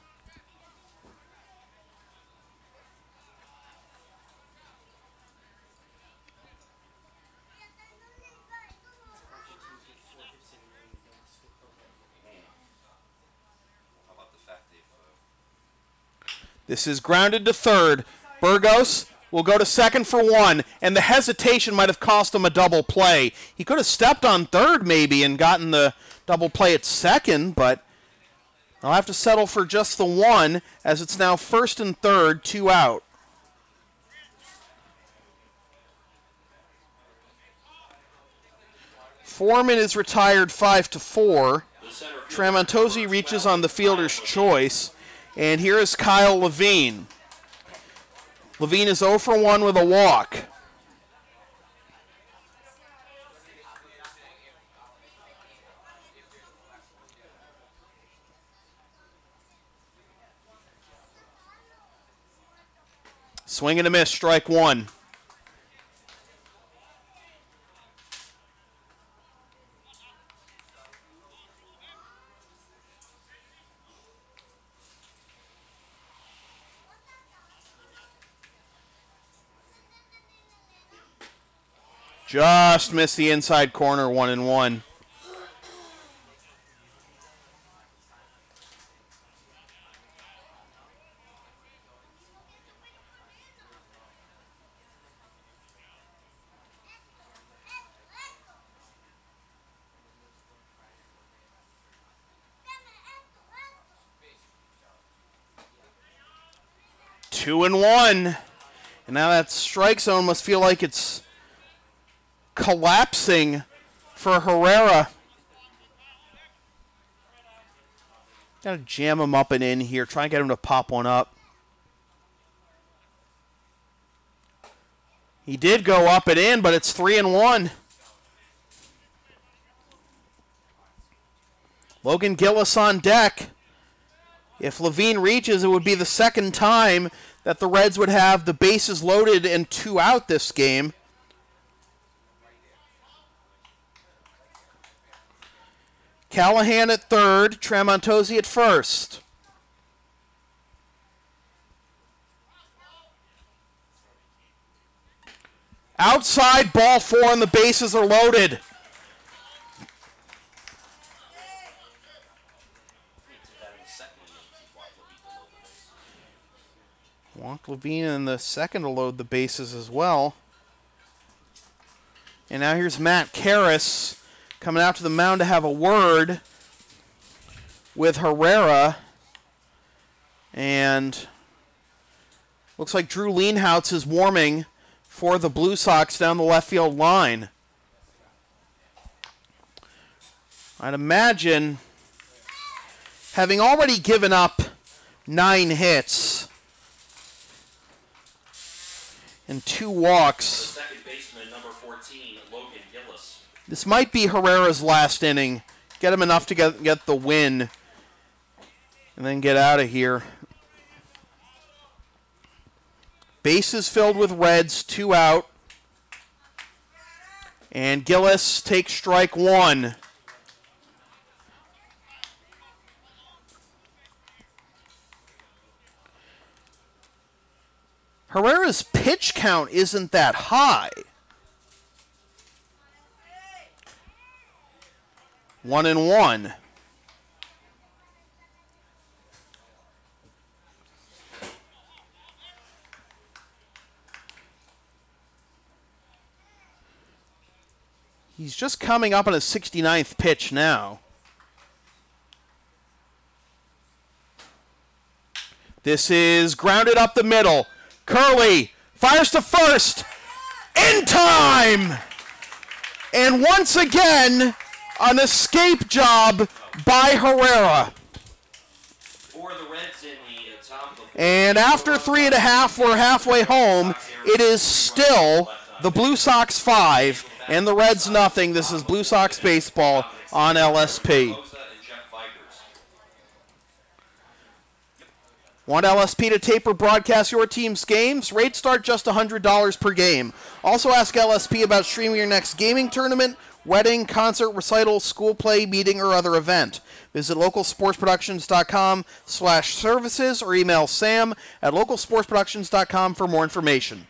This is grounded to 3rd. Burgos will go to 2nd for 1, and the hesitation might have cost him a double play. He could have stepped on 3rd maybe and gotten the double play at 2nd, but I'll have to settle for just the 1 as it's now 1st and 3rd, 2 out. Foreman is retired 5-4. Tramontosi reaches on the fielder's choice. And here is Kyle Levine. Levine is 0 for 1 with a walk. Swing and a miss, strike one. Just missed the inside corner, 1-1. Two and one. And now that strike zone must feel like it's collapsing for Herrera. Got to jam him up and in here. Try and get him to pop one up. He did go up and in, but it's 3-1. Logan Gillis on deck. If Levine reaches, it would be the second time that the Reds would have the bases loaded and 2 out this game. Callahan at third, Tramontosi at first. Outside, ball 4, and the bases are loaded. Walk Levine in the second to load the bases as well. And now here's Matt Karras coming out to the mound to have a word with Herrera. And looks like Drew Lienhoutz is warming for the Blue Sox down the left field line. I'd imagine, having already given up 9 hits and 2 walks, Second baseman, number 14, Logan Gillis. This might be Herrera's last inning. Get him enough to get the win and then get out of here. Bases filled with Reds, 2 out. And Gillis takes strike 1. Herrera's pitch count isn't that high. 1-1. He's just coming up on his 69th pitch now. This is grounded up the middle. Curley fires to first. In time! And once again, an escape job by Herrera. For the Reds in the top of the And after 3.5, we're halfway home. It is still the Blue Sox 5 and the Reds nothing. This is Blue Sox baseball on LSP. Want LSP to tape or broadcast your team's games? Rates start just $100 per game. Also ask LSP about streaming your next gaming tournament, wedding, concert, recital, school play, meeting, or other event. Visit localsportsproductions.com/services or email Sam at localsportsproductions.com for more information.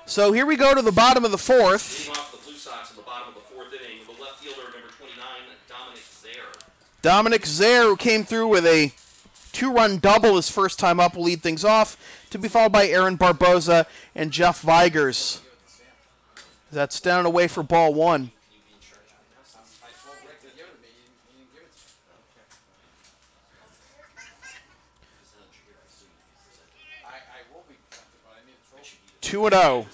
So here we go to the bottom of the fourth. Leading off the Blue Sox in the bottom of the fourth inning, the left fielder, number 29, Dominic Zaire. Dominic Zaire, who came through with a 2-run double his first time up, will lead things off, to be followed by Aaron Barboza and Jeff Vigers. That's down and away for ball one. Two and 0.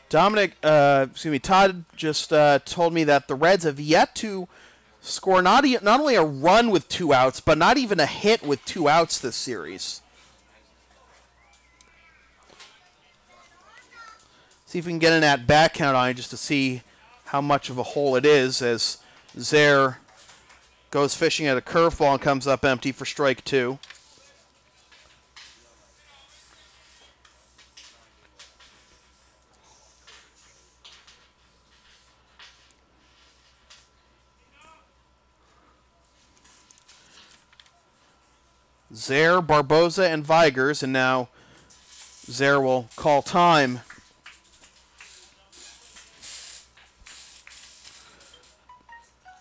Todd just told me that the Reds have yet to score not only a run with 2 outs, but not even a hit with 2 outs this series. See if we can get an at-bat count on it just to see how much of a hole it is as Zaire goes fishing at a curveball and comes up empty for strike 2. Zaire, Barboza, and Vigers, and now Zaire will call time.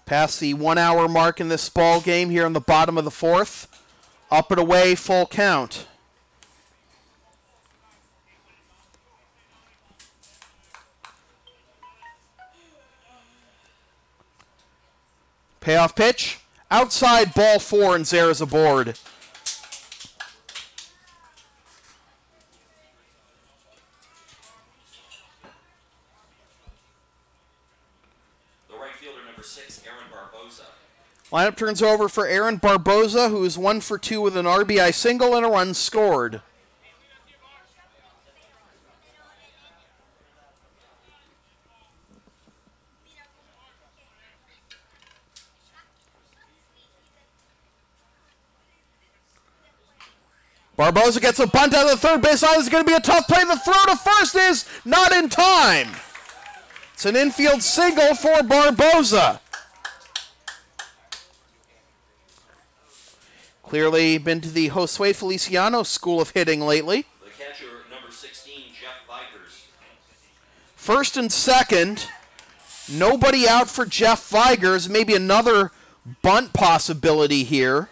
Past the 1 hour mark in this ball game here in the bottom of the fourth. Up and away, full count. Payoff pitch. Outside, ball 4, and Zaire's aboard. Lineup turns over for Aaron Barboza, who is 1 for 2 with an RBI single and a run scored. Barboza gets a bunt out of the third base line. This is going to be a tough play. The throw to first is not in time. It's an infield single for Barboza. Clearly been to the Josue Feliciano school of hitting lately. The catcher, number 16, Jeff Vigers. First and second. Nobody out for Jeff Vigers. Maybe another bunt possibility here.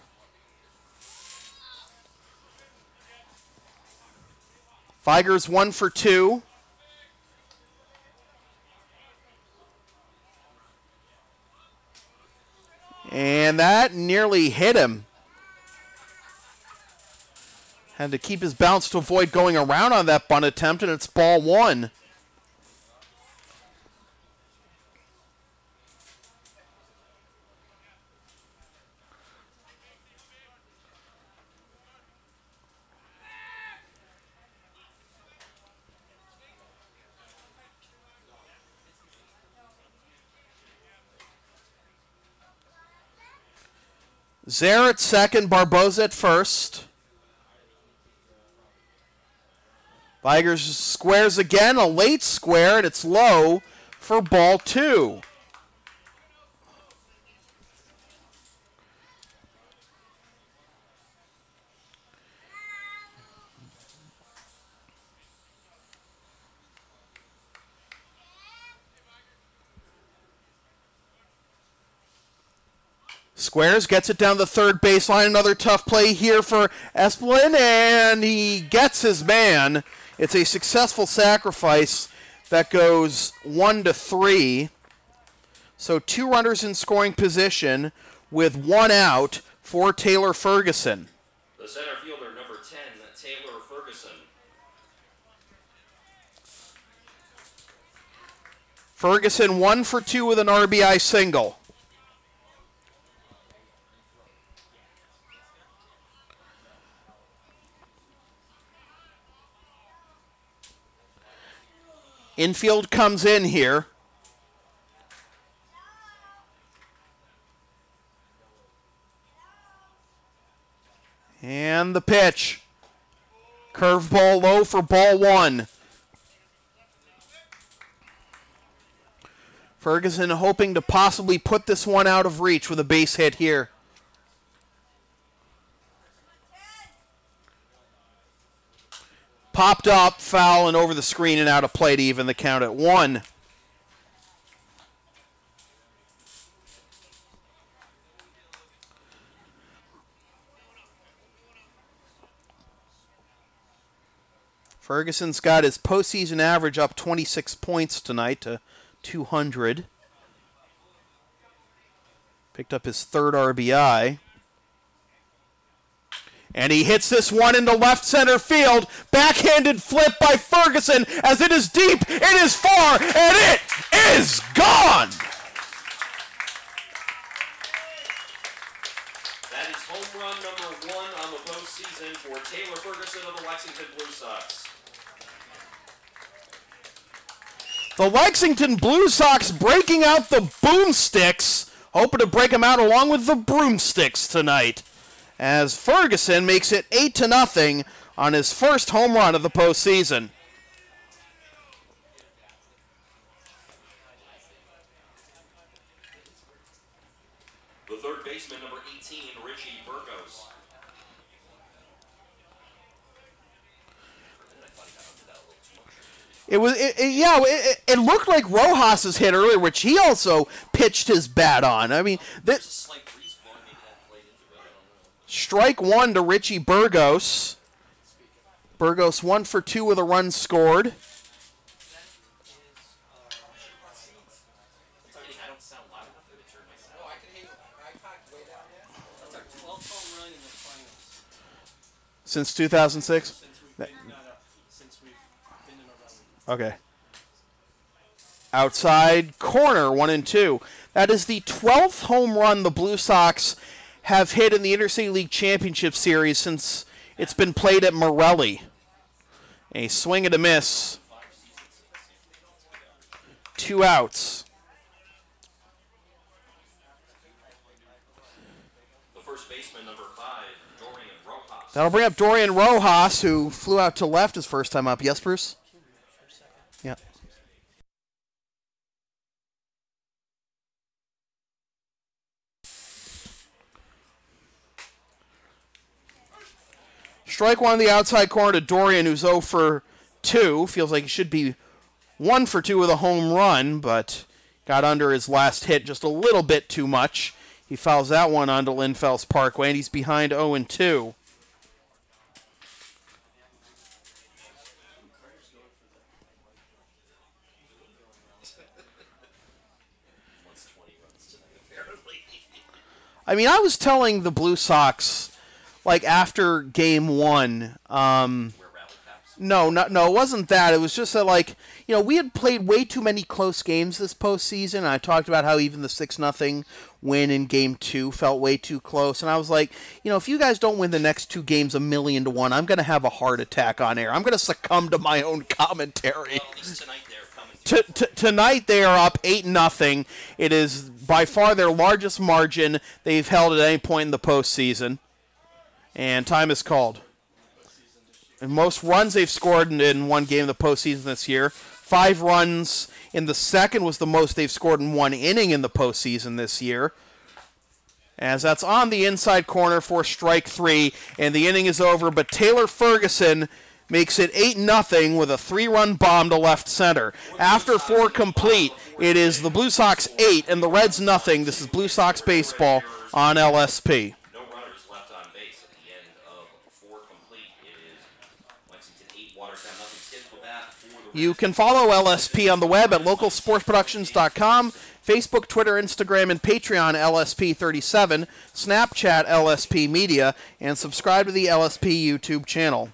Vigers 1 for 2. And that nearly hit him. Had to keep his balance to avoid going around on that bunt attempt, and it's ball 1. Zaire at second, Barboza at first. Vigers squares again, a late square, and it's low for ball 2. Squares gets it down the third baseline. Another tough play here for Espelin, and he gets his man. It's a successful sacrifice that goes 1-3. So 2 runners in scoring position with 1 out for Taylor Ferguson. The center fielder, number 10, Taylor Ferguson. Ferguson 1 for 2 with an RBI single. Infield comes in here. And the pitch. Curveball low for ball 1. Ferguson hoping to possibly put this one out of reach with a base hit here. Popped up, foul, and over the screen and out of play to even the count at 1. Ferguson's got his postseason average up 26 points tonight to 200. Picked up his 3rd RBI. And he hits this one into left center field. Backhanded flip by Ferguson as it is deep, it is far, and it is gone! That is home run number 1 on the postseason for Taylor Ferguson of the Lexington Blue Sox. The Lexington Blue Sox breaking out the boomsticks, hoping to break them out along with the broomsticks tonight, as Ferguson makes it 8-0 on his first home run of the postseason. The 3rd baseman, number 18, Richie Burgos. It looked like Rojas's hit earlier, which he also pitched his bat on. I mean, strike 1 to Richie Burgos. Burgos 1 for 2 with a run scored. Since 2006? Okay. Outside corner, 1 and 2. That is the 12th home run the Blue Sox have hit in the Intercity League Championship Series since it's been played at Morelli. A swing and a miss. 2 outs. The first baseman, number 5, Dorian Rojas. That'll bring up Dorian Rojas, who flew out to left his first time up. Yes, Bruce? Yeah. Strike 1 on the outside corner to Dorian, who's 0 for 2. Feels like he should be 1 for 2 with a home run, but got under his last hit just a little bit too much. He fouls that one onto Linfels Parkway, and he's behind 0 and 2. I mean, I was telling the Blue Sox, like, after game 1, no, it wasn't that. It was just that, like, you know, we had played way too many close games this postseason. I talked about how even the 6-0 win in game 2 felt way too close. And I was like, you know, if you guys don't win the next 2 games 1,000,000-1, I'm going to have a heart attack on air. I'm going to succumb to my own commentary. Well, at least tonight they're coming. Tonight they are up 8-0. It is by far their largest margin they've held at any point in the postseason. And time is called. And most runs they've scored in one game of the postseason this year. 5 runs in the second was the most they've scored in 1 inning in the postseason this year. As that's on the inside corner for strike 3, and the inning is over. But Taylor Ferguson makes it 8-0 with a 3-run bomb to left center. After 4 complete, it is the Blue Sox 8 and the Reds 0. This is Blue Sox baseball on LSP. No runners left on base at the end of 4 complete. It is Lexington 8, Watertown nothing. Skip the bat for the Reds. You can follow LSP on the web at localsportsproductions.com, Facebook, Twitter, Instagram, and Patreon LSP37, Snapchat LSP Media, and subscribe to the LSP YouTube channel.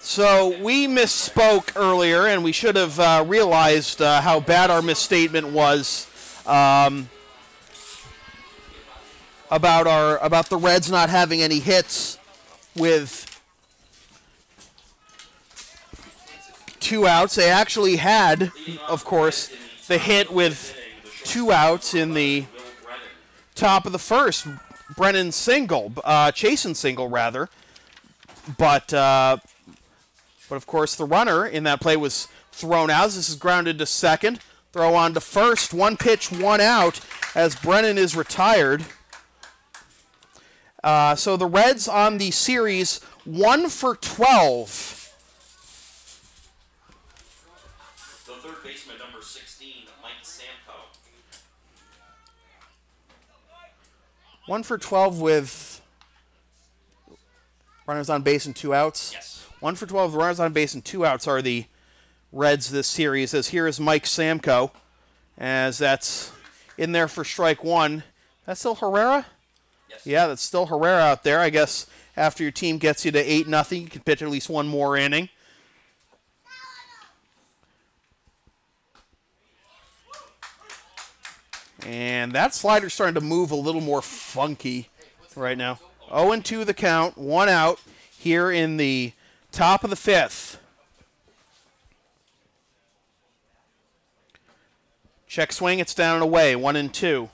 So we misspoke earlier, and we should have realized how bad our misstatement was about the Reds not having any hits with 2 outs. They actually had, of course, the hit with 2 outs in the top of the first. Brennan's single, Chasen's single rather, but of course the runner in that play was thrown out. This is grounded to second. Throw on to first. 1 pitch, 1 out as Brennan is retired. So the Reds on the series 1 for 12. The third baseman, number 16, Mike Samko. 1 for 12 with runners on base and 2 outs. Yes. 1 for 12 with runners on base and 2 outs are the Reds this series. As here is Mike Samko, as that's in there for strike 1. That's still Herrera? Yes. Yeah, that's still Herrera out there. I guess after your team gets you to 8-0, you can pitch at least one more inning. And that slider's starting to move a little more funky right now. 0-2 the count, 1 out here in the top of the 5th. Check swing, it's down and away, 1-2.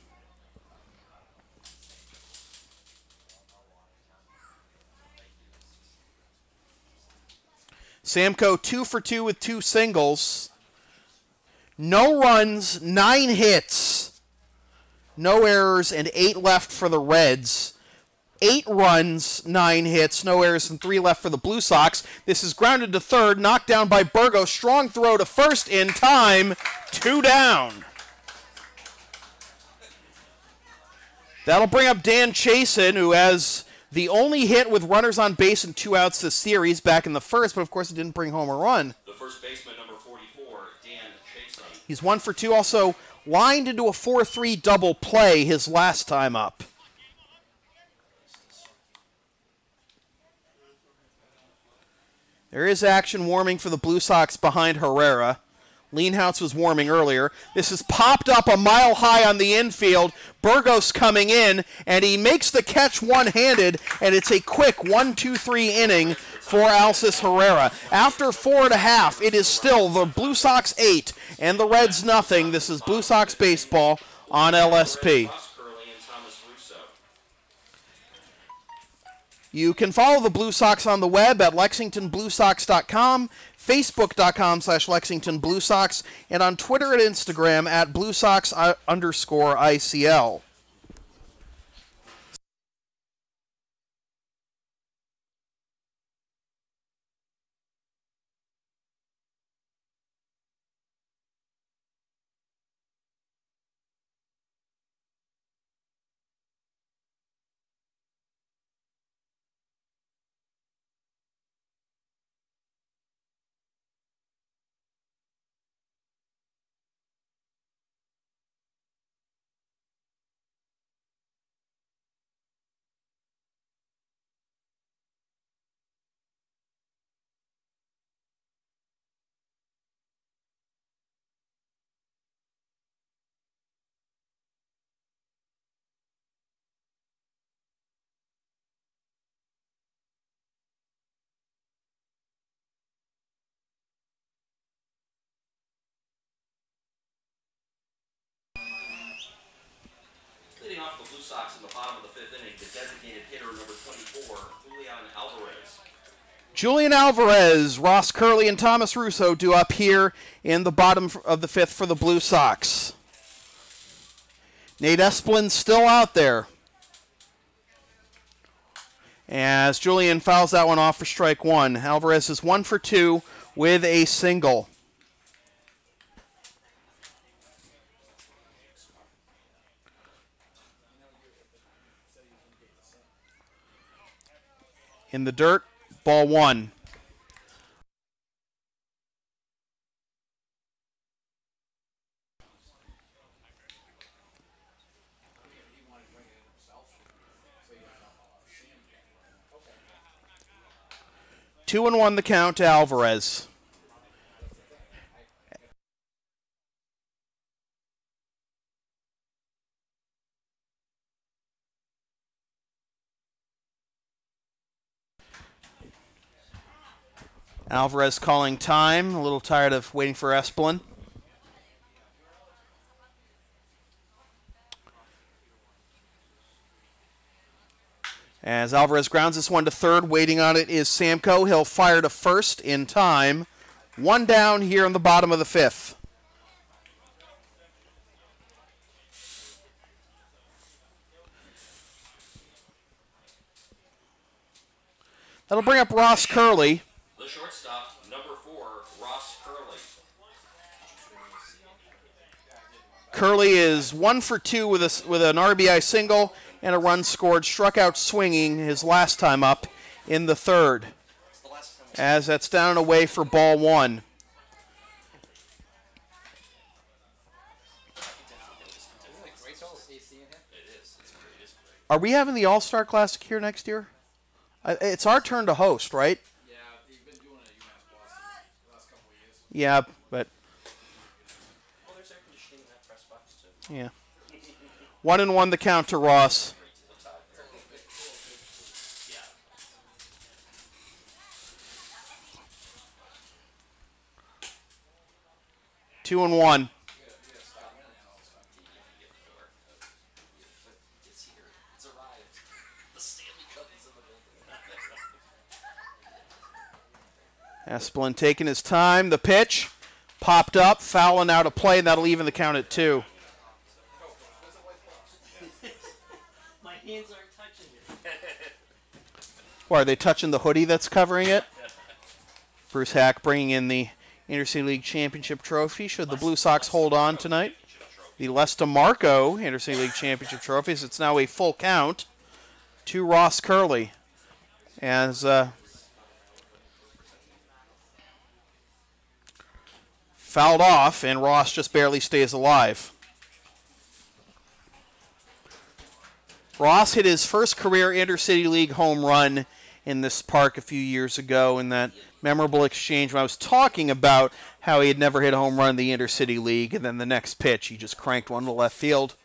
Samko 2 for 2 with 2 singles. No runs, 9 hits, no errors, and 8 left for the Reds. 8 runs, 9 hits, no errors, and 3 left for the Blue Sox. This is grounded to third, knocked down by Burgos. Strong throw to first in time. 2 down. That'll bring up Dan Chasen, who has the only hit with runners on base and 2 outs this series back in the first, but of course it didn't bring home a run. The first baseman, number 44, Dan Chasen. He's 1 for 2, also lined into a 4-3 double play his last time up. There is action warming for the Blue Sox behind Herrera. Leanhouse was warming earlier. This is popped up a mile high on the infield. Burgos coming in, and he makes the catch one-handed, and it's a quick 1-2-3 inning for Alcis Herrera. After 4.5, it is still the Blue Sox 8 and the Reds nothing. This is Blue Sox baseball on LSP. You can follow the Blue Sox on the web at LexingtonBlueSox.com, Facebook.com/LexingtonBlueSox, and on Twitter and Instagram at BlueSox_ICL. Leading off the Blue Sox in the bottom of the 5th inning, the designated hitter, number 24, Julian Alvarez. Julian Alvarez, Ross Curley, and Thomas Russo do up here in the bottom of the 5th for the Blue Sox. Nate Esplin's still out there, as Julian fouls that one off for strike 1. Alvarez is 1 for 2 with a single. In the dirt, ball 1. 2-1 the count to Alvarez. Alvarez calling time, a little tired of waiting for Esplin. As Alvarez grounds this one to third, waiting on it is Samko. He'll fire to first in time. One down here in the bottom of the fifth. That'll bring up Ross Curley. The shortstop, number 4, Ross Curley. Curley is 1 for 2 with an RBI single and a run scored. Struck out swinging his last time up in the third. As that's down and away for ball 1. Are we having the All-Star Classic here next year? It's our turn to host, right? Yeah, you've been doing it at UMass Boston the last couple of years. Yeah, but... Well, there's air conditioning in that press box, too. Yeah. 1-1 the count to Ross. Yeah. 2-1. Esplin taking his time. The pitch popped up, fouling out of play, and that'll even the count at 2. My hands aren't touching it. Well, are they touching the hoodie that's covering it? Bruce Hack bringing in the Intercity League Championship trophy. Should the Blue Sox hold on tonight? The Les DeMarco Intercity League Championship trophies. It's now a full count to Ross Curley. As... fouled off, and Ross just barely stays alive. Ross hit his first career Intercity League home run in this park a few years ago in that memorable exchange when I was talking about how he had never hit a home run in the Intercity League, and then the next pitch he just cranked one to left field.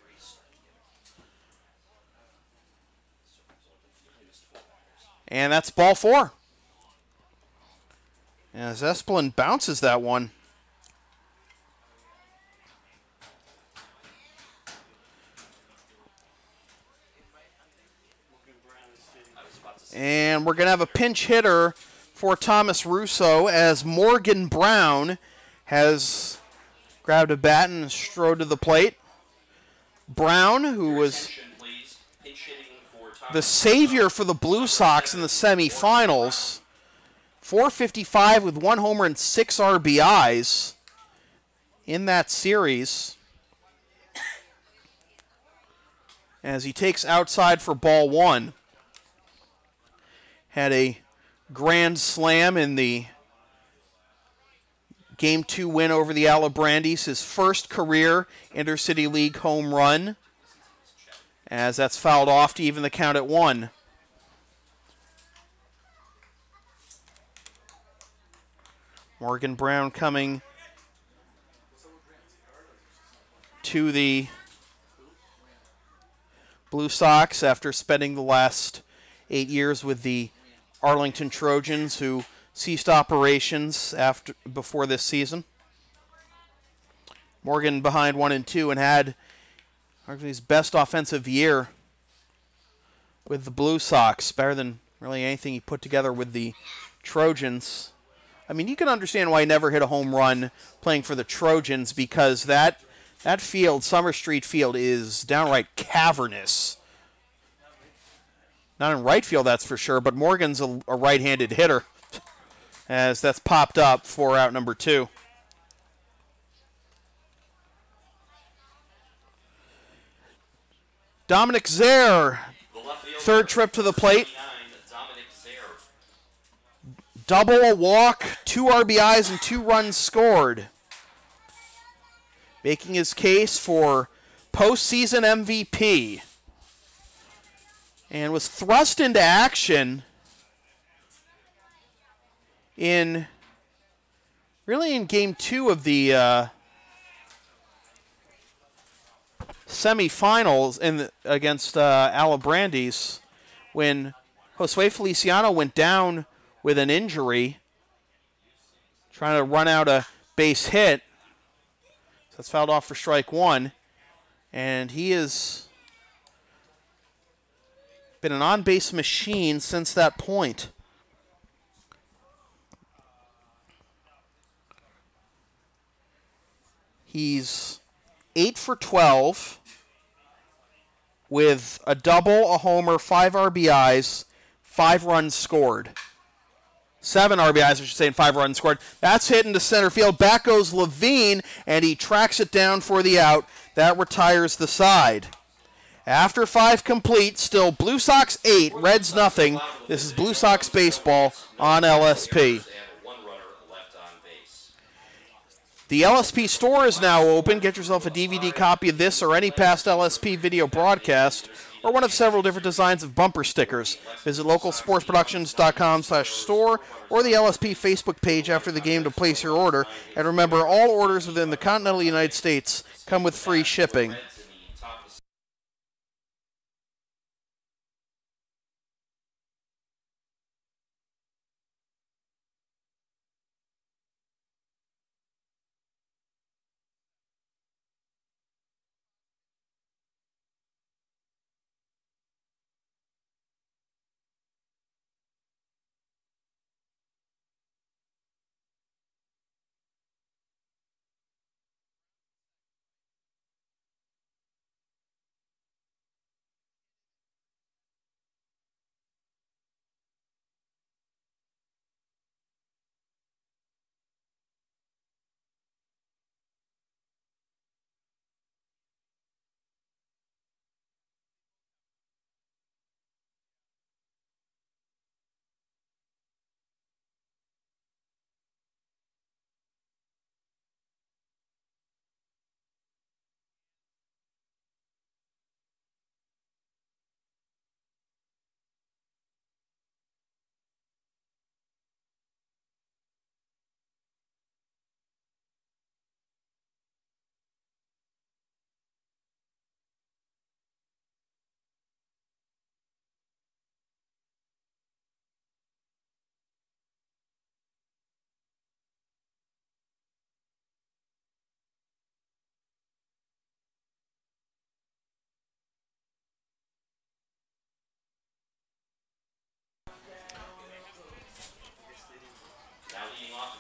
And that's ball 4. As Esplin bounces that one. And we're going to have a pinch hitter for Thomas Russo as Morgan Brown has grabbed a bat and strode to the plate. Brown, who was the savior for the Blue Sox in the semifinals, .455 with 1 homer and 6 RBIs in that series. As he takes outside for ball 1. Had a grand slam in the Game 2 win over the Alabrandis, his first career Intercity League home run, as that's fouled off to even the count at 1. Morgan Brown coming to the Blue Sox after spending the last 8 years with the Arlington Trojans, who ceased operations before this season. Morgan behind 1-2 and had arguably his best offensive year with the Blue Sox, better than really anything he put together with the Trojans. I mean, you can understand why he never hit a home run playing for the Trojans, because that field, Summer Street Field, is downright cavernous. Not in right field, that's for sure, but Morgan's a right-handed hitter, as that's popped up for out number 2. Dominic Zaire, third trip to the plate. Double, a walk, 2 RBIs, and 2 runs scored. Making his case for postseason MVP. And was thrust into action really in game 2 of the semifinals against Alabrandis, when Josue Feliciano went down with an injury, trying to run out a base hit. So that's fouled off for strike 1. And he has been an on-base machine since that point. He's 8 for 12 with a double, a homer, 5 RBIs, 5 runs scored. 7 RBIs, I should say, and 5 runs scored. That's hit into center field. Back goes Levine, and he tracks it down for the out. That retires the side. After 5 complete, still Blue Sox 8, Reds nothing. This is Blue Sox baseball on LSP. The LSP store is now open. Get yourself a DVD copy of this or any past LSP video broadcast, or one of several different designs of bumper stickers. Visit localsportsproductions.com/store or the LSP Facebook page after the game to place your order. And remember, all orders within the continental United States come with free shipping.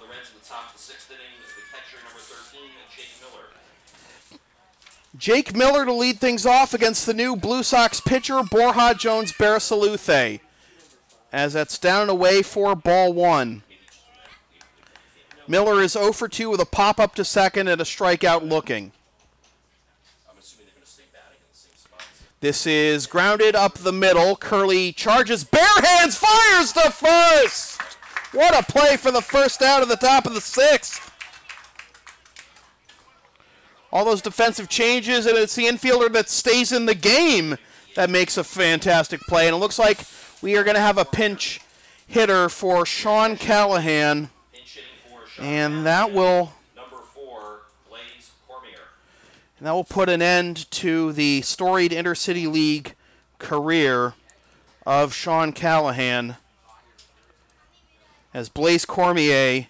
The Reds in the top of the 6th inning, the catcher number 13, Jake Miller. Jake Miller to lead things off against the new Blue Sox pitcher, Borja Jones Barasaluthe, as that's down and away for ball 1. Miller is 0 for 2 with a pop-up to second and a strikeout looking. I'm assuming they're going to stay batting in the same spot. This is grounded up the middle. Curley charges, bare hands, fires to first! What a play for the first out at the top of the 6th. All those defensive changes, and it's the infielder that stays in the game that makes a fantastic play. And it looks like we are going to have a pinch hitter for Sean Callahan. And that will put an end to the storied Intercity League career of Sean Callahan, as Blaise Cormier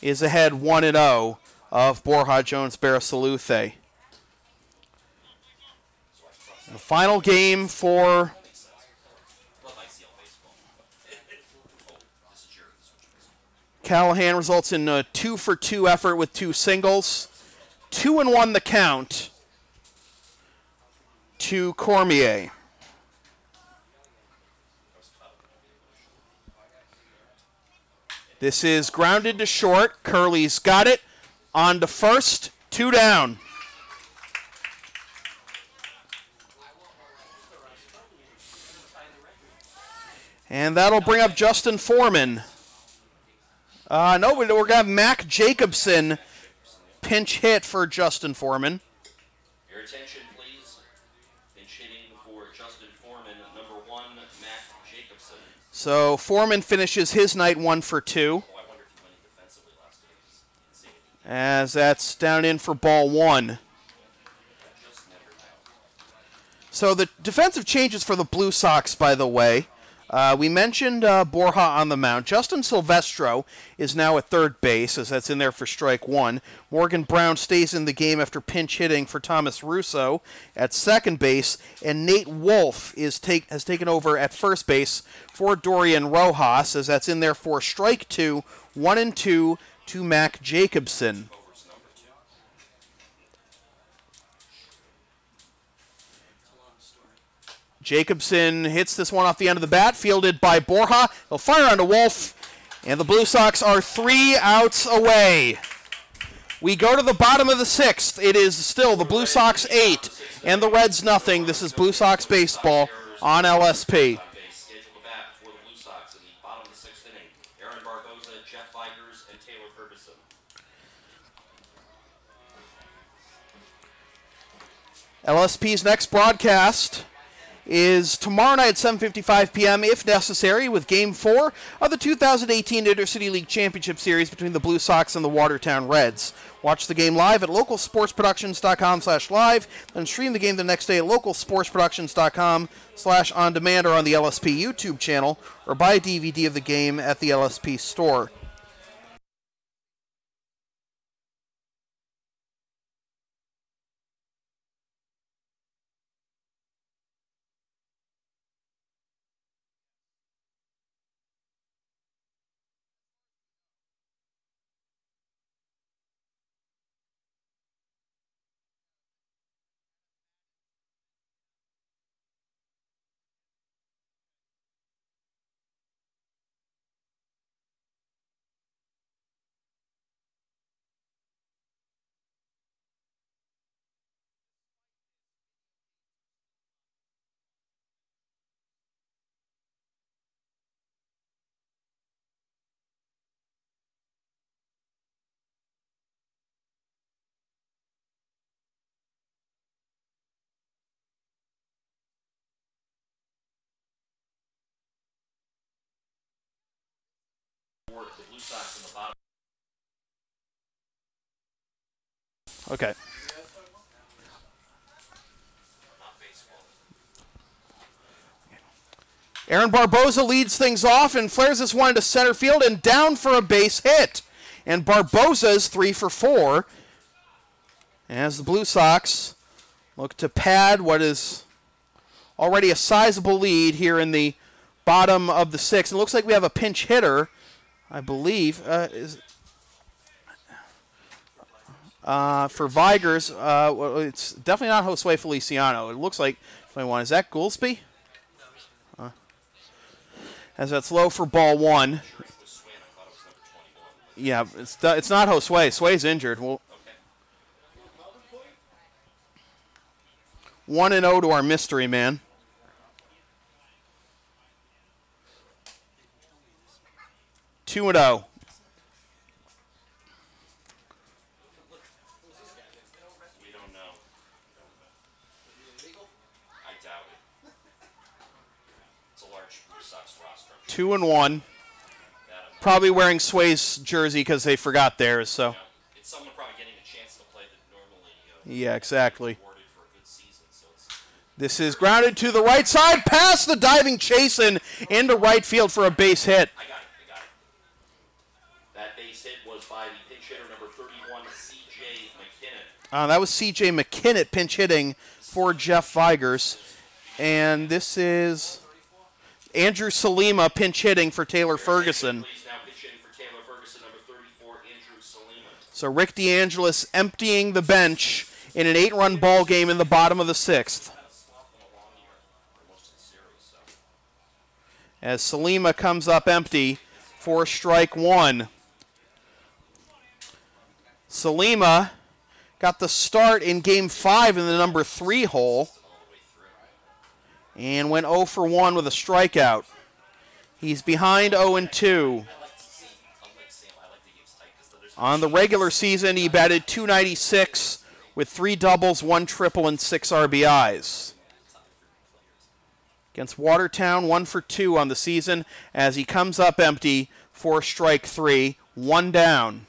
is ahead 1-0 of Borja Jones Barasaluthe. The final game for Callahan results in a 2 for 2 effort with 2 singles. 2-1 the count to Cormier. This is grounded to short. Curley's got it. On to first. 2 down. And that'll bring up Justin Foreman. No, we're going to have Mac Jacobson pinch hit for Justin Foreman. Your attention, please. Pinch hitting for Justin Foreman, number 1, Mac Jacobson. So Foreman finishes his night 1 for 2. Oh, I wonder as that's down in for ball one. So the defensive changes for the Blue Sox, by the way. We mentioned Borja on the mound. Justin Silvestro is now at third base, as that's in there for strike one. Morgan Brown stays in the game after pinch hitting for Thomas Russo at second base. And Nate Wolf has taken over at first base for Dorian Rojas, as that's in there for strike two, 1-2 to Mac Jacobson. Jacobson hits this one off the end of the bat, fielded by Borja. He'll fire onto Wolf, and the Blue Sox are 3 outs away. We go to the bottom of the sixth. It is still the Blue Sox 8 and the Reds nothing. This is Blue Sox baseball on LSP. LSP's next broadcast is tomorrow night at 7:55 p.m. if necessary, with Game 4 of the 2018 Intercity League Championship Series between the Blue Sox and the Watertown Reds. Watch the game live at localsportsproductions.com/live, then stream the game the next day at localsportsproductions.com/on-demand or on the LSP YouTube channel, or buy a DVD of the game at the LSP store. Okay. Aaron Barboza leads things off and flares this one to center field and down for a base hit. And Barboza's 3 for 4 as the Blue Sox look to pad what is already a sizable lead here in the bottom of the sixth. It looks like we have a pinch hitter, I believe. For Vigers, it's definitely not Josue Feliciano. It looks like 21. Is that Goolsby? As that's low for ball one. Yeah, it's not Josue. Sue's injured. Well, 1-0 to our mystery man. Two 2-0. We don't know. I doubt it. It's a large Blue Sox roster. 2-1. Probably wearing Sway's jersey because they forgot theirs. So. It's someone probably getting a chance to play that normally. Yeah, exactly. For a good season, so it's this is grounded to the right side, past the diving Chasen into right field for a base hit. I got it. That base hit was by the pinch hitter number 31, C.J. McKinnon. That was C.J. McKinnon pinch hitting for Jeff Vigers. And this is Andrew Salima pinch hitting for Taylor Ferguson. So Rick DeAngelis emptying the bench in an 8-run ball game in the bottom of the sixth. As Salima comes up empty for strike one. Salima got the start in Game 5 in the number 3 hole and went 0 for 1 with a strikeout. He's behind 0-2. On the regular season, he batted .296 with 3 doubles, 1 triple, and 6 RBIs. Against Watertown, 1 for 2 on the season as he comes up empty for strike 3, 1 down.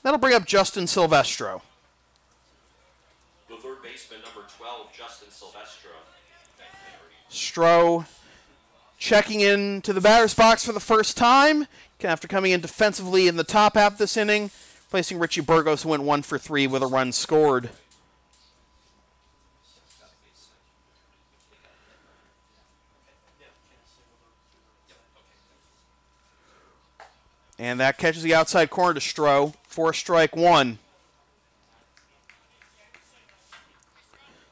That'll bring up Justin Silvestro. The third baseman, number 12, Justin Silvestro. Stroh checking into the batter's box for the first time after coming in defensively in the top half of this inning, placing Richie Burgos, who went 1 for 3 with a run scored. And that catches the outside corner to Stroh for strike one.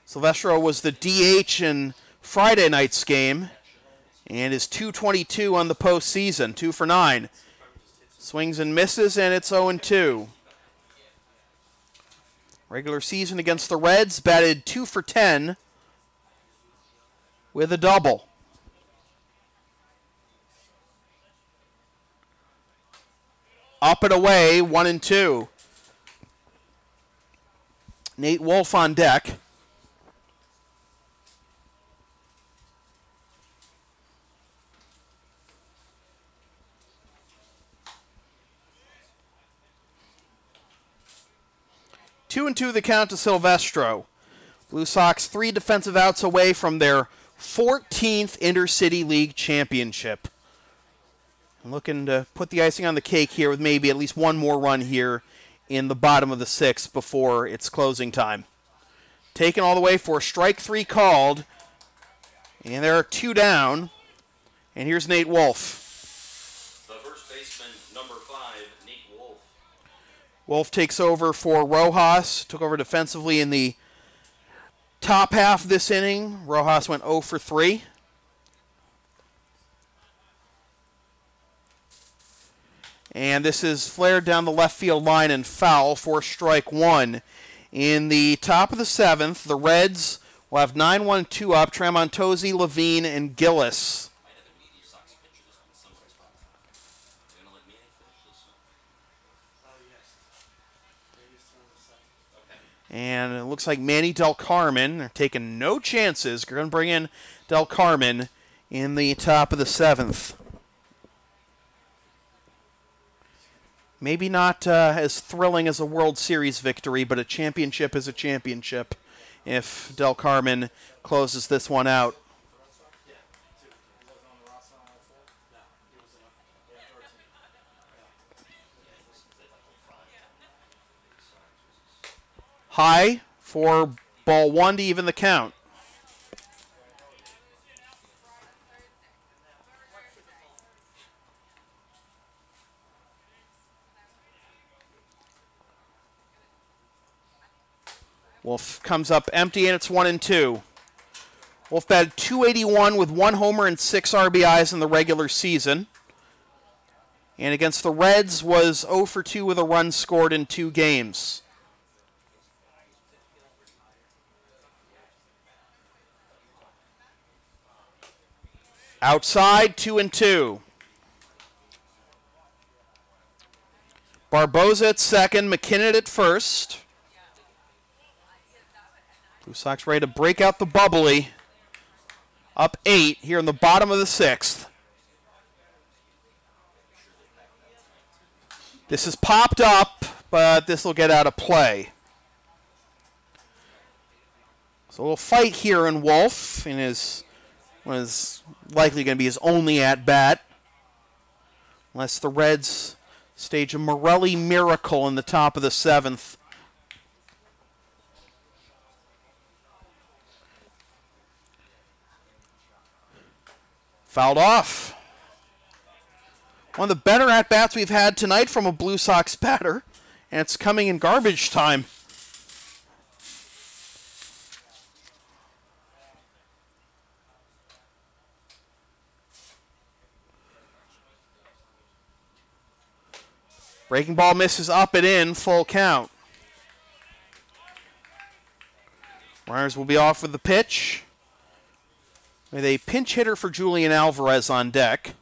Silvestro was the DH in Friday night's game and is .222 on the postseason, 2 for 9. Swings and misses, and it's 0-2. Regular season against the Reds, batted 2 for 10 with a double. Up and away, 1-2. Nate Wolf on deck. Two and 2 the count to Silvestro. Blue Sox 3 defensive outs away from their 14th Intercity League championship. Looking to put the icing on the cake here with maybe at least one more run here in the bottom of the 6th before it's closing time. Taken all the way for strike 3 called. And there are 2 down. And here's Nate Wolf. The first baseman, number 5, Nate Wolf. Wolf takes over for Rojas. Took over defensively in the top half of this inning. Rojas went 0 for 3. And this is flared down the left field line and foul for strike 1. In the top of the 7th, the Reds will have 9-1-2 up. Tramontosi, Levine, and Gillis. And it looks like Manny Del Carmen are taking no chances. They're going to bring in Del Carmen in the top of the 7th. Maybe not as thrilling as a World Series victory, but a championship is a championship if Del Carmen closes this one out. High for ball 1 to even the count. Wolf comes up empty, and it's 1-2. Wolf batted .281 with 1 homer and 6 RBIs in the regular season. And against the Reds was 0 for 2 with a run scored in 2 games. Outside, 2-2. Barboza at second, McKinnon at first. Blue Sox ready to break out the bubbly. Up 8 here in the bottom of the 6th. This is popped up, but this will get out of play. So a little fight here in Wolf in his what is likely going to be his only at-bat. Unless the Reds stage a Morelli miracle in the top of the 7th. Fouled off. One of the better at-bats we've had tonight from a Blue Sox batter, and it's coming in garbage time. Breaking ball misses up and in, full count. Myers will be off with the pitch. With a pinch hitter for Julian Alvarez on deck.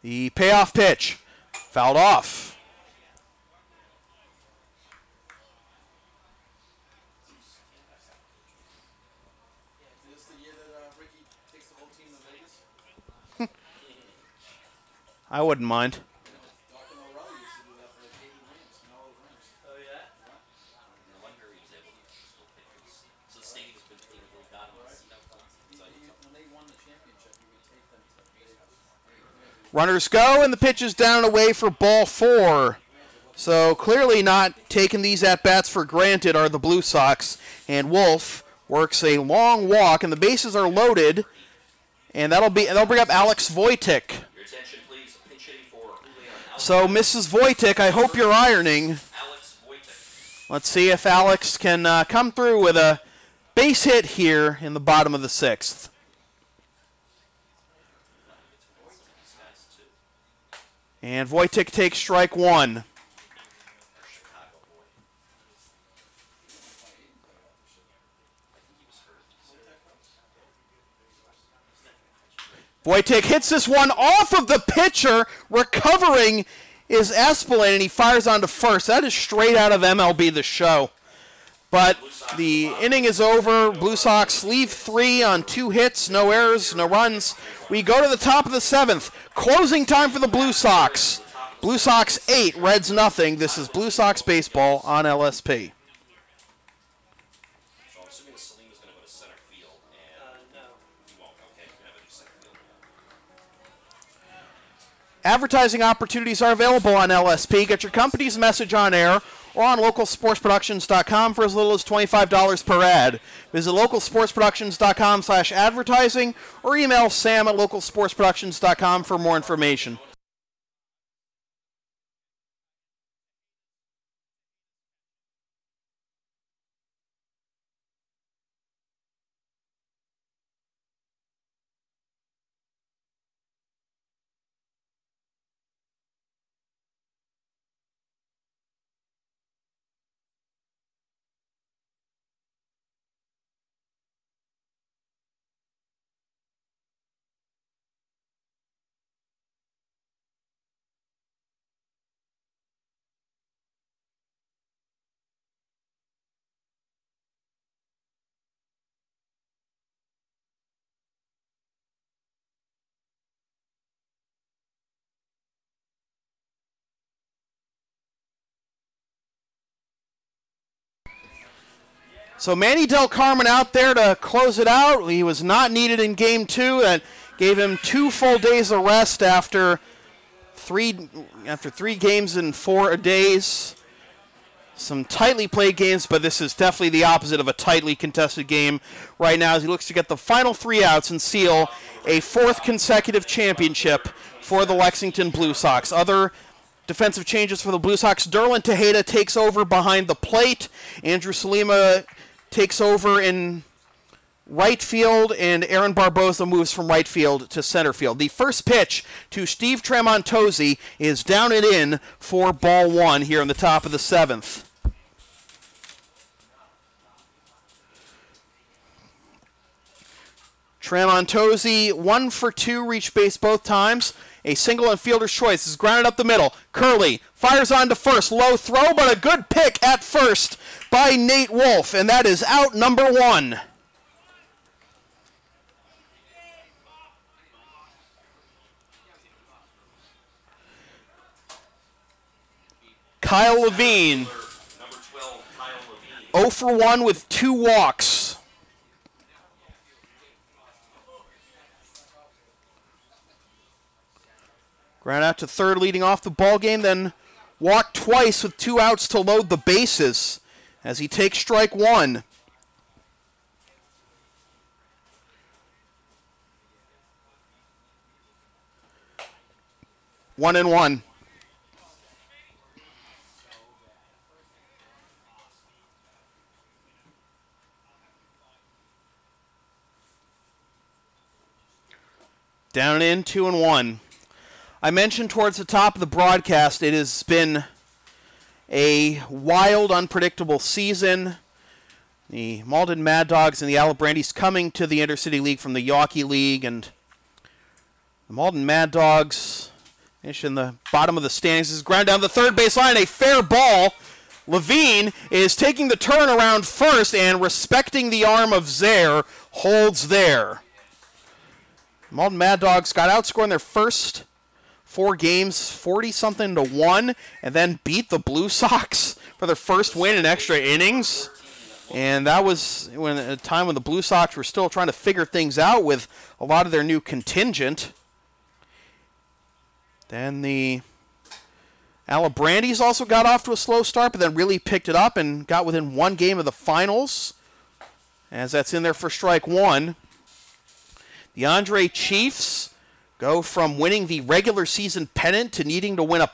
The payoff pitch, fouled off. Is this the year that Ricky takes the whole team to Vegas? I wouldn't mind. Runners go, and the pitch is down and away for ball 4. So clearly not taking these at-bats for granted are the Blue Sox. And Wolf works a long walk, and the bases are loaded. And they'll bring up Alex Wojtek. So Mrs. Wojtek, I hope you're ironing. Let's see if Alex can come through with a base hit here in the bottom of the 6th. And Wojtek takes strike 1. Wojtek hits this one off of the pitcher. Recovering is Espelin, and he fires onto first. That is straight out of MLB The Show. But the inning is over. Blue Sox leave 3 on 2 hits, no errors, no runs. We go to the top of the 7th. Closing time for the Blue Sox. Blue Sox 8, Reds nothing. This is Blue Sox baseball on LSP. So I'm assuming Salim is going to go to center field. And no. He won't. Okay, we're going to do center field. Advertising opportunities are available on LSP. Get your company's message on air or on localsportsproductions.com for as little as $25 per ad. Visit localsportsproductions.com/advertising or email sam@localsportsproductions.com for more information. So Manny Del Carmen out there to close it out. He was not needed in Game 2. That gave him 2 full days of rest after three games in 4 days. Some tightly played games, but this is definitely the opposite of a tightly contested game right now as he looks to get the final 3 outs and seal a 4th consecutive championship for the Lexington Blue Sox. Other defensive changes for the Blue Sox. Derlin Tejeda takes over behind the plate. Andrew Salima takes over in right field, and Aaron Barboza moves from right field to center field. The first pitch to Steve Tramontozzi is down and in for ball 1 here in the top of the 7th. Tramontozzi 1 for 2, reached base both times. A single and fielder's choice is grounded up the middle. Curley fires on to first. Low throw, but a good pick at first by Nate Wolf, and that is out number 1. Kyle Levine, 0 for 1 with 2 walks. Ground out to third, leading off the ball game, then walked twice with 2 outs to load the bases as he takes strike 1. One and one. Down and in, 2 and 1. I mentioned towards the top of the broadcast it has been a wild, unpredictable season. The Malden Mad Dogs and the Alabrandis coming to the Intercity League from the Yawkey League, and the Malden Mad Dogs finish in the bottom of the standings. This is ground down the third base line, a fair ball. Levine is taking the turn around first and respecting the arm of Zaire, holds there. Malden Mad Dogs got outscored in their first 4 games, 40-something to 1, and then beat the Blue Sox for their first win in extra innings. And that was at a time when the Blue Sox were still trying to figure things out with a lot of their new contingent. Then the Alabrandis also got off to a slow start, but then really picked it up and got within 1 game of the finals, as that's in there for strike 1. The Andre Chiefs go from winning the regular season pennant to needing to win a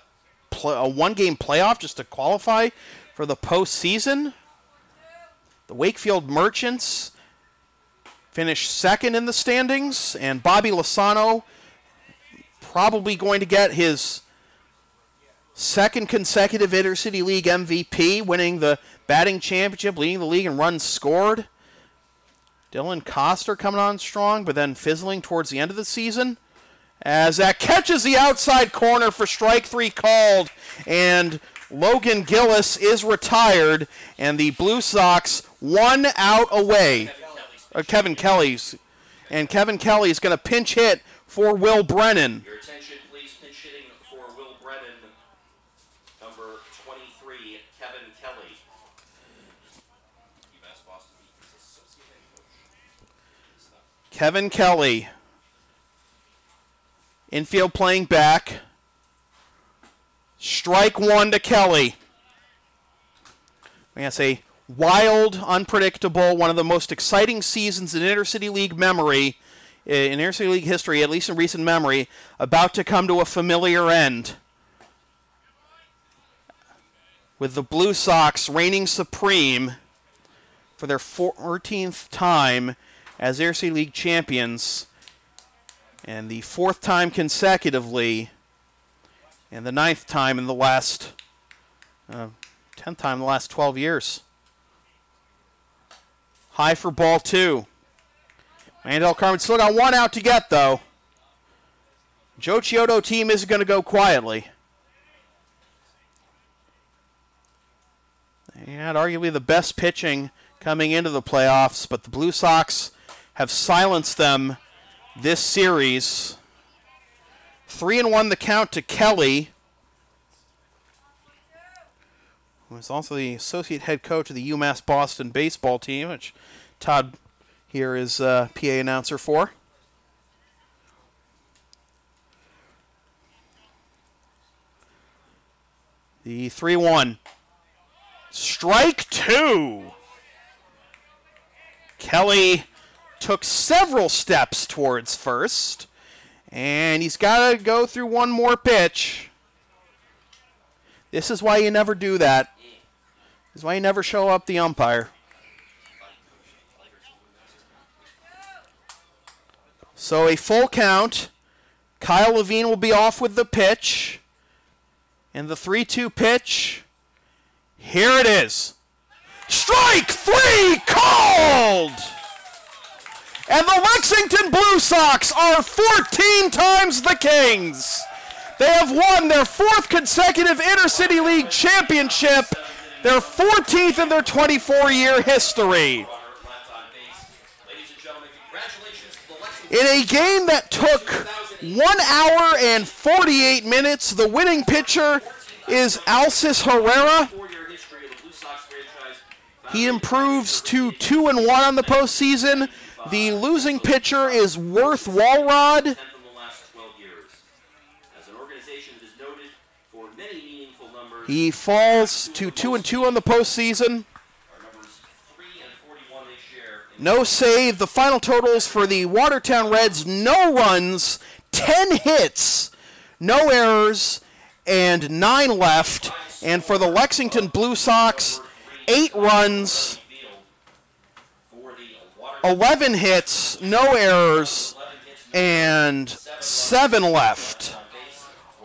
1-game playoff just to qualify for the postseason. The Wakefield Merchants finished 2nd in the standings, and Bobby Lasano probably going to get his 2nd consecutive Intercity League MVP, winning the batting championship, leading the league in runs scored. Dylan Coster coming on strong, but then fizzling towards the end of the season, as that catches the outside corner for strike 3 called, and Logan Gillis is retired, and the Blue Sox 1 out away. Kevin Kelly's. And Kevin Kelly is going to pinch hit for Will Brennan. Your attention, please. Pinch hitting for Will Brennan, number 23, Kevin Kelly. UMass Boston Beacons associate head coach. Kevin Kelly. Infield playing back. Strike 1 to Kelly. I'm going to say wild, unpredictable, one of the most exciting seasons in Intercity League memory, in Intercity League history, at least in recent memory, about to come to a familiar end. With the Blue Sox reigning supreme for their 14th time as Intercity League champions, and the 4th time consecutively, and the 9th time in the last, 10th time in the last 12 years. High for ball 2. Mandel Carmen still got 1 out to get, though. Joe Chiodo team isn't going to go quietly. They had arguably the best pitching coming into the playoffs, but the Blue Sox have silenced them this series. 3-1 the count to Kelly, who is also the associate head coach of the UMass Boston baseball team, which Todd here is PA announcer for. The 3-1. Strike 2. Kelly took several steps towards first, and he's got to go through one more pitch. This is why you never do that. This is why you never show up the umpire. So a full count. Kyle Levine will be off with the pitch. And the 3-2 pitch. Here it is. Strike 3 called! And the Lexington Blue Sox are 14 times the Kings. They have won their 4th consecutive Intercity League championship, their 14th in their 24-year history. In a game that took 1 hour and 48 minutes, the winning pitcher is Alcis Herrera. He improves to 2-1 on the postseason. The losing pitcher is Worth Walrod. He falls to 2-2 on the postseason. No save. The final totals for the Watertown Reds: no runs, 10 hits, no errors, and 9 left. And for the Lexington Blue Sox, 8 runs, 11 hits, no errors, and 7 left.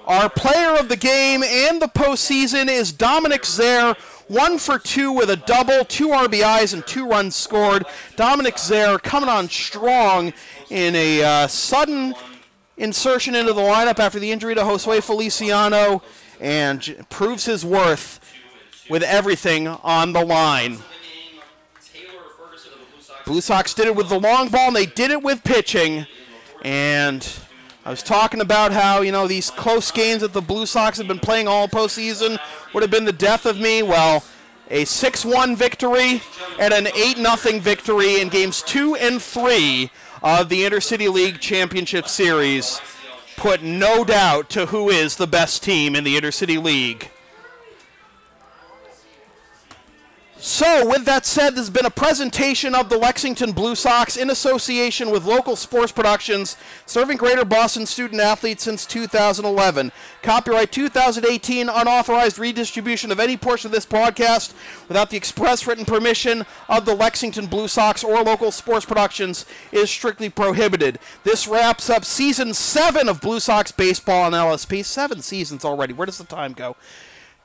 Our player of the game and the postseason is Dominic Zare, 1 for 2 with a double, 2 RBIs, and 2 runs scored. Dominic Zare coming on strong in a sudden insertion into the lineup after the injury to Josue Feliciano, and proves his worth with everything on the line. Blue Sox did it with the long ball, and they did it with pitching. And I was talking about how, you know, these close games that the Blue Sox have been playing all postseason would have been the death of me. Well, a 6-1 victory and an 8-0 victory in games 2 and 3 of the Intercity League Championship Series put no doubt to who is the best team in the Intercity League. So, with that said, this has been a presentation of the Lexington Blue Sox in association with Local Sports Productions, serving Greater Boston student athletes since 2011. Copyright 2018, unauthorized redistribution of any portion of this podcast without the express written permission of the Lexington Blue Sox or Local Sports Productions is strictly prohibited. This wraps up Season 7 of Blue Sox Baseball on LSP. 7 seasons already. Where does the time go?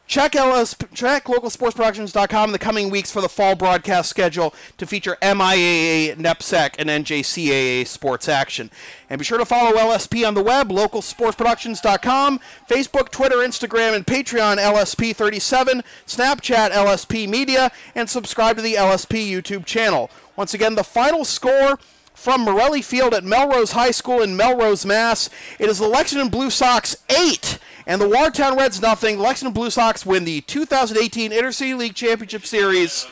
Check localsportsproductions.com in the coming weeks for the fall broadcast schedule to feature MIAA, NEPSEC, and NJCAA sports action. And be sure to follow LSP on the web, localsportsproductions.com, Facebook, Twitter, Instagram, and Patreon LSP37, Snapchat LSP Media, and subscribe to the LSP YouTube channel. Once again, the final score from Morelli Field at Melrose High School in Melrose, Mass. It is the Lexington Blue Sox 8 and the Watertown Reds nothing. Lexington Blue Sox win the 2018 Intercity League Championship Series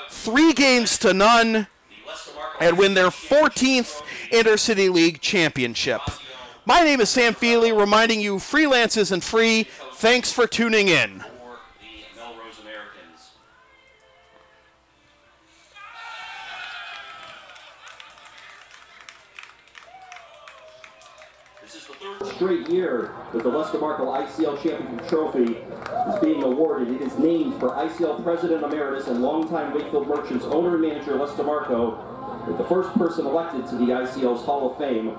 3-0 and win their 14th Intercity League Championship. My name is Sam Feely, reminding you freelance isn't free. Thanks for tuning in. Straight year that the Lester Markle ICL Championship Trophy is being awarded. It is named for ICL President Emeritus and longtime Wakefield Merchants owner and manager Lester Marco, the first person elected to the ICL's Hall of Fame.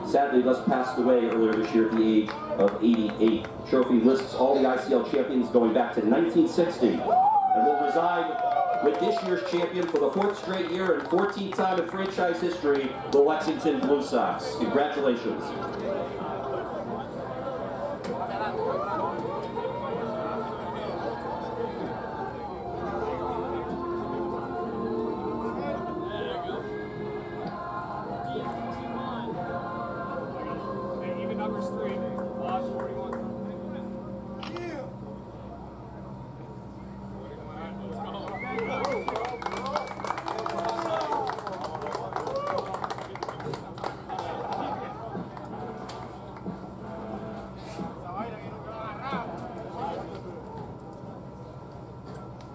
Sadly, Les passed away earlier this year at the age of 88. The trophy lists all the ICL champions going back to 1960 and will reside with this year's champion for the 4th straight year and 14th time in franchise history, the Lexington Blue Sox. Congratulations.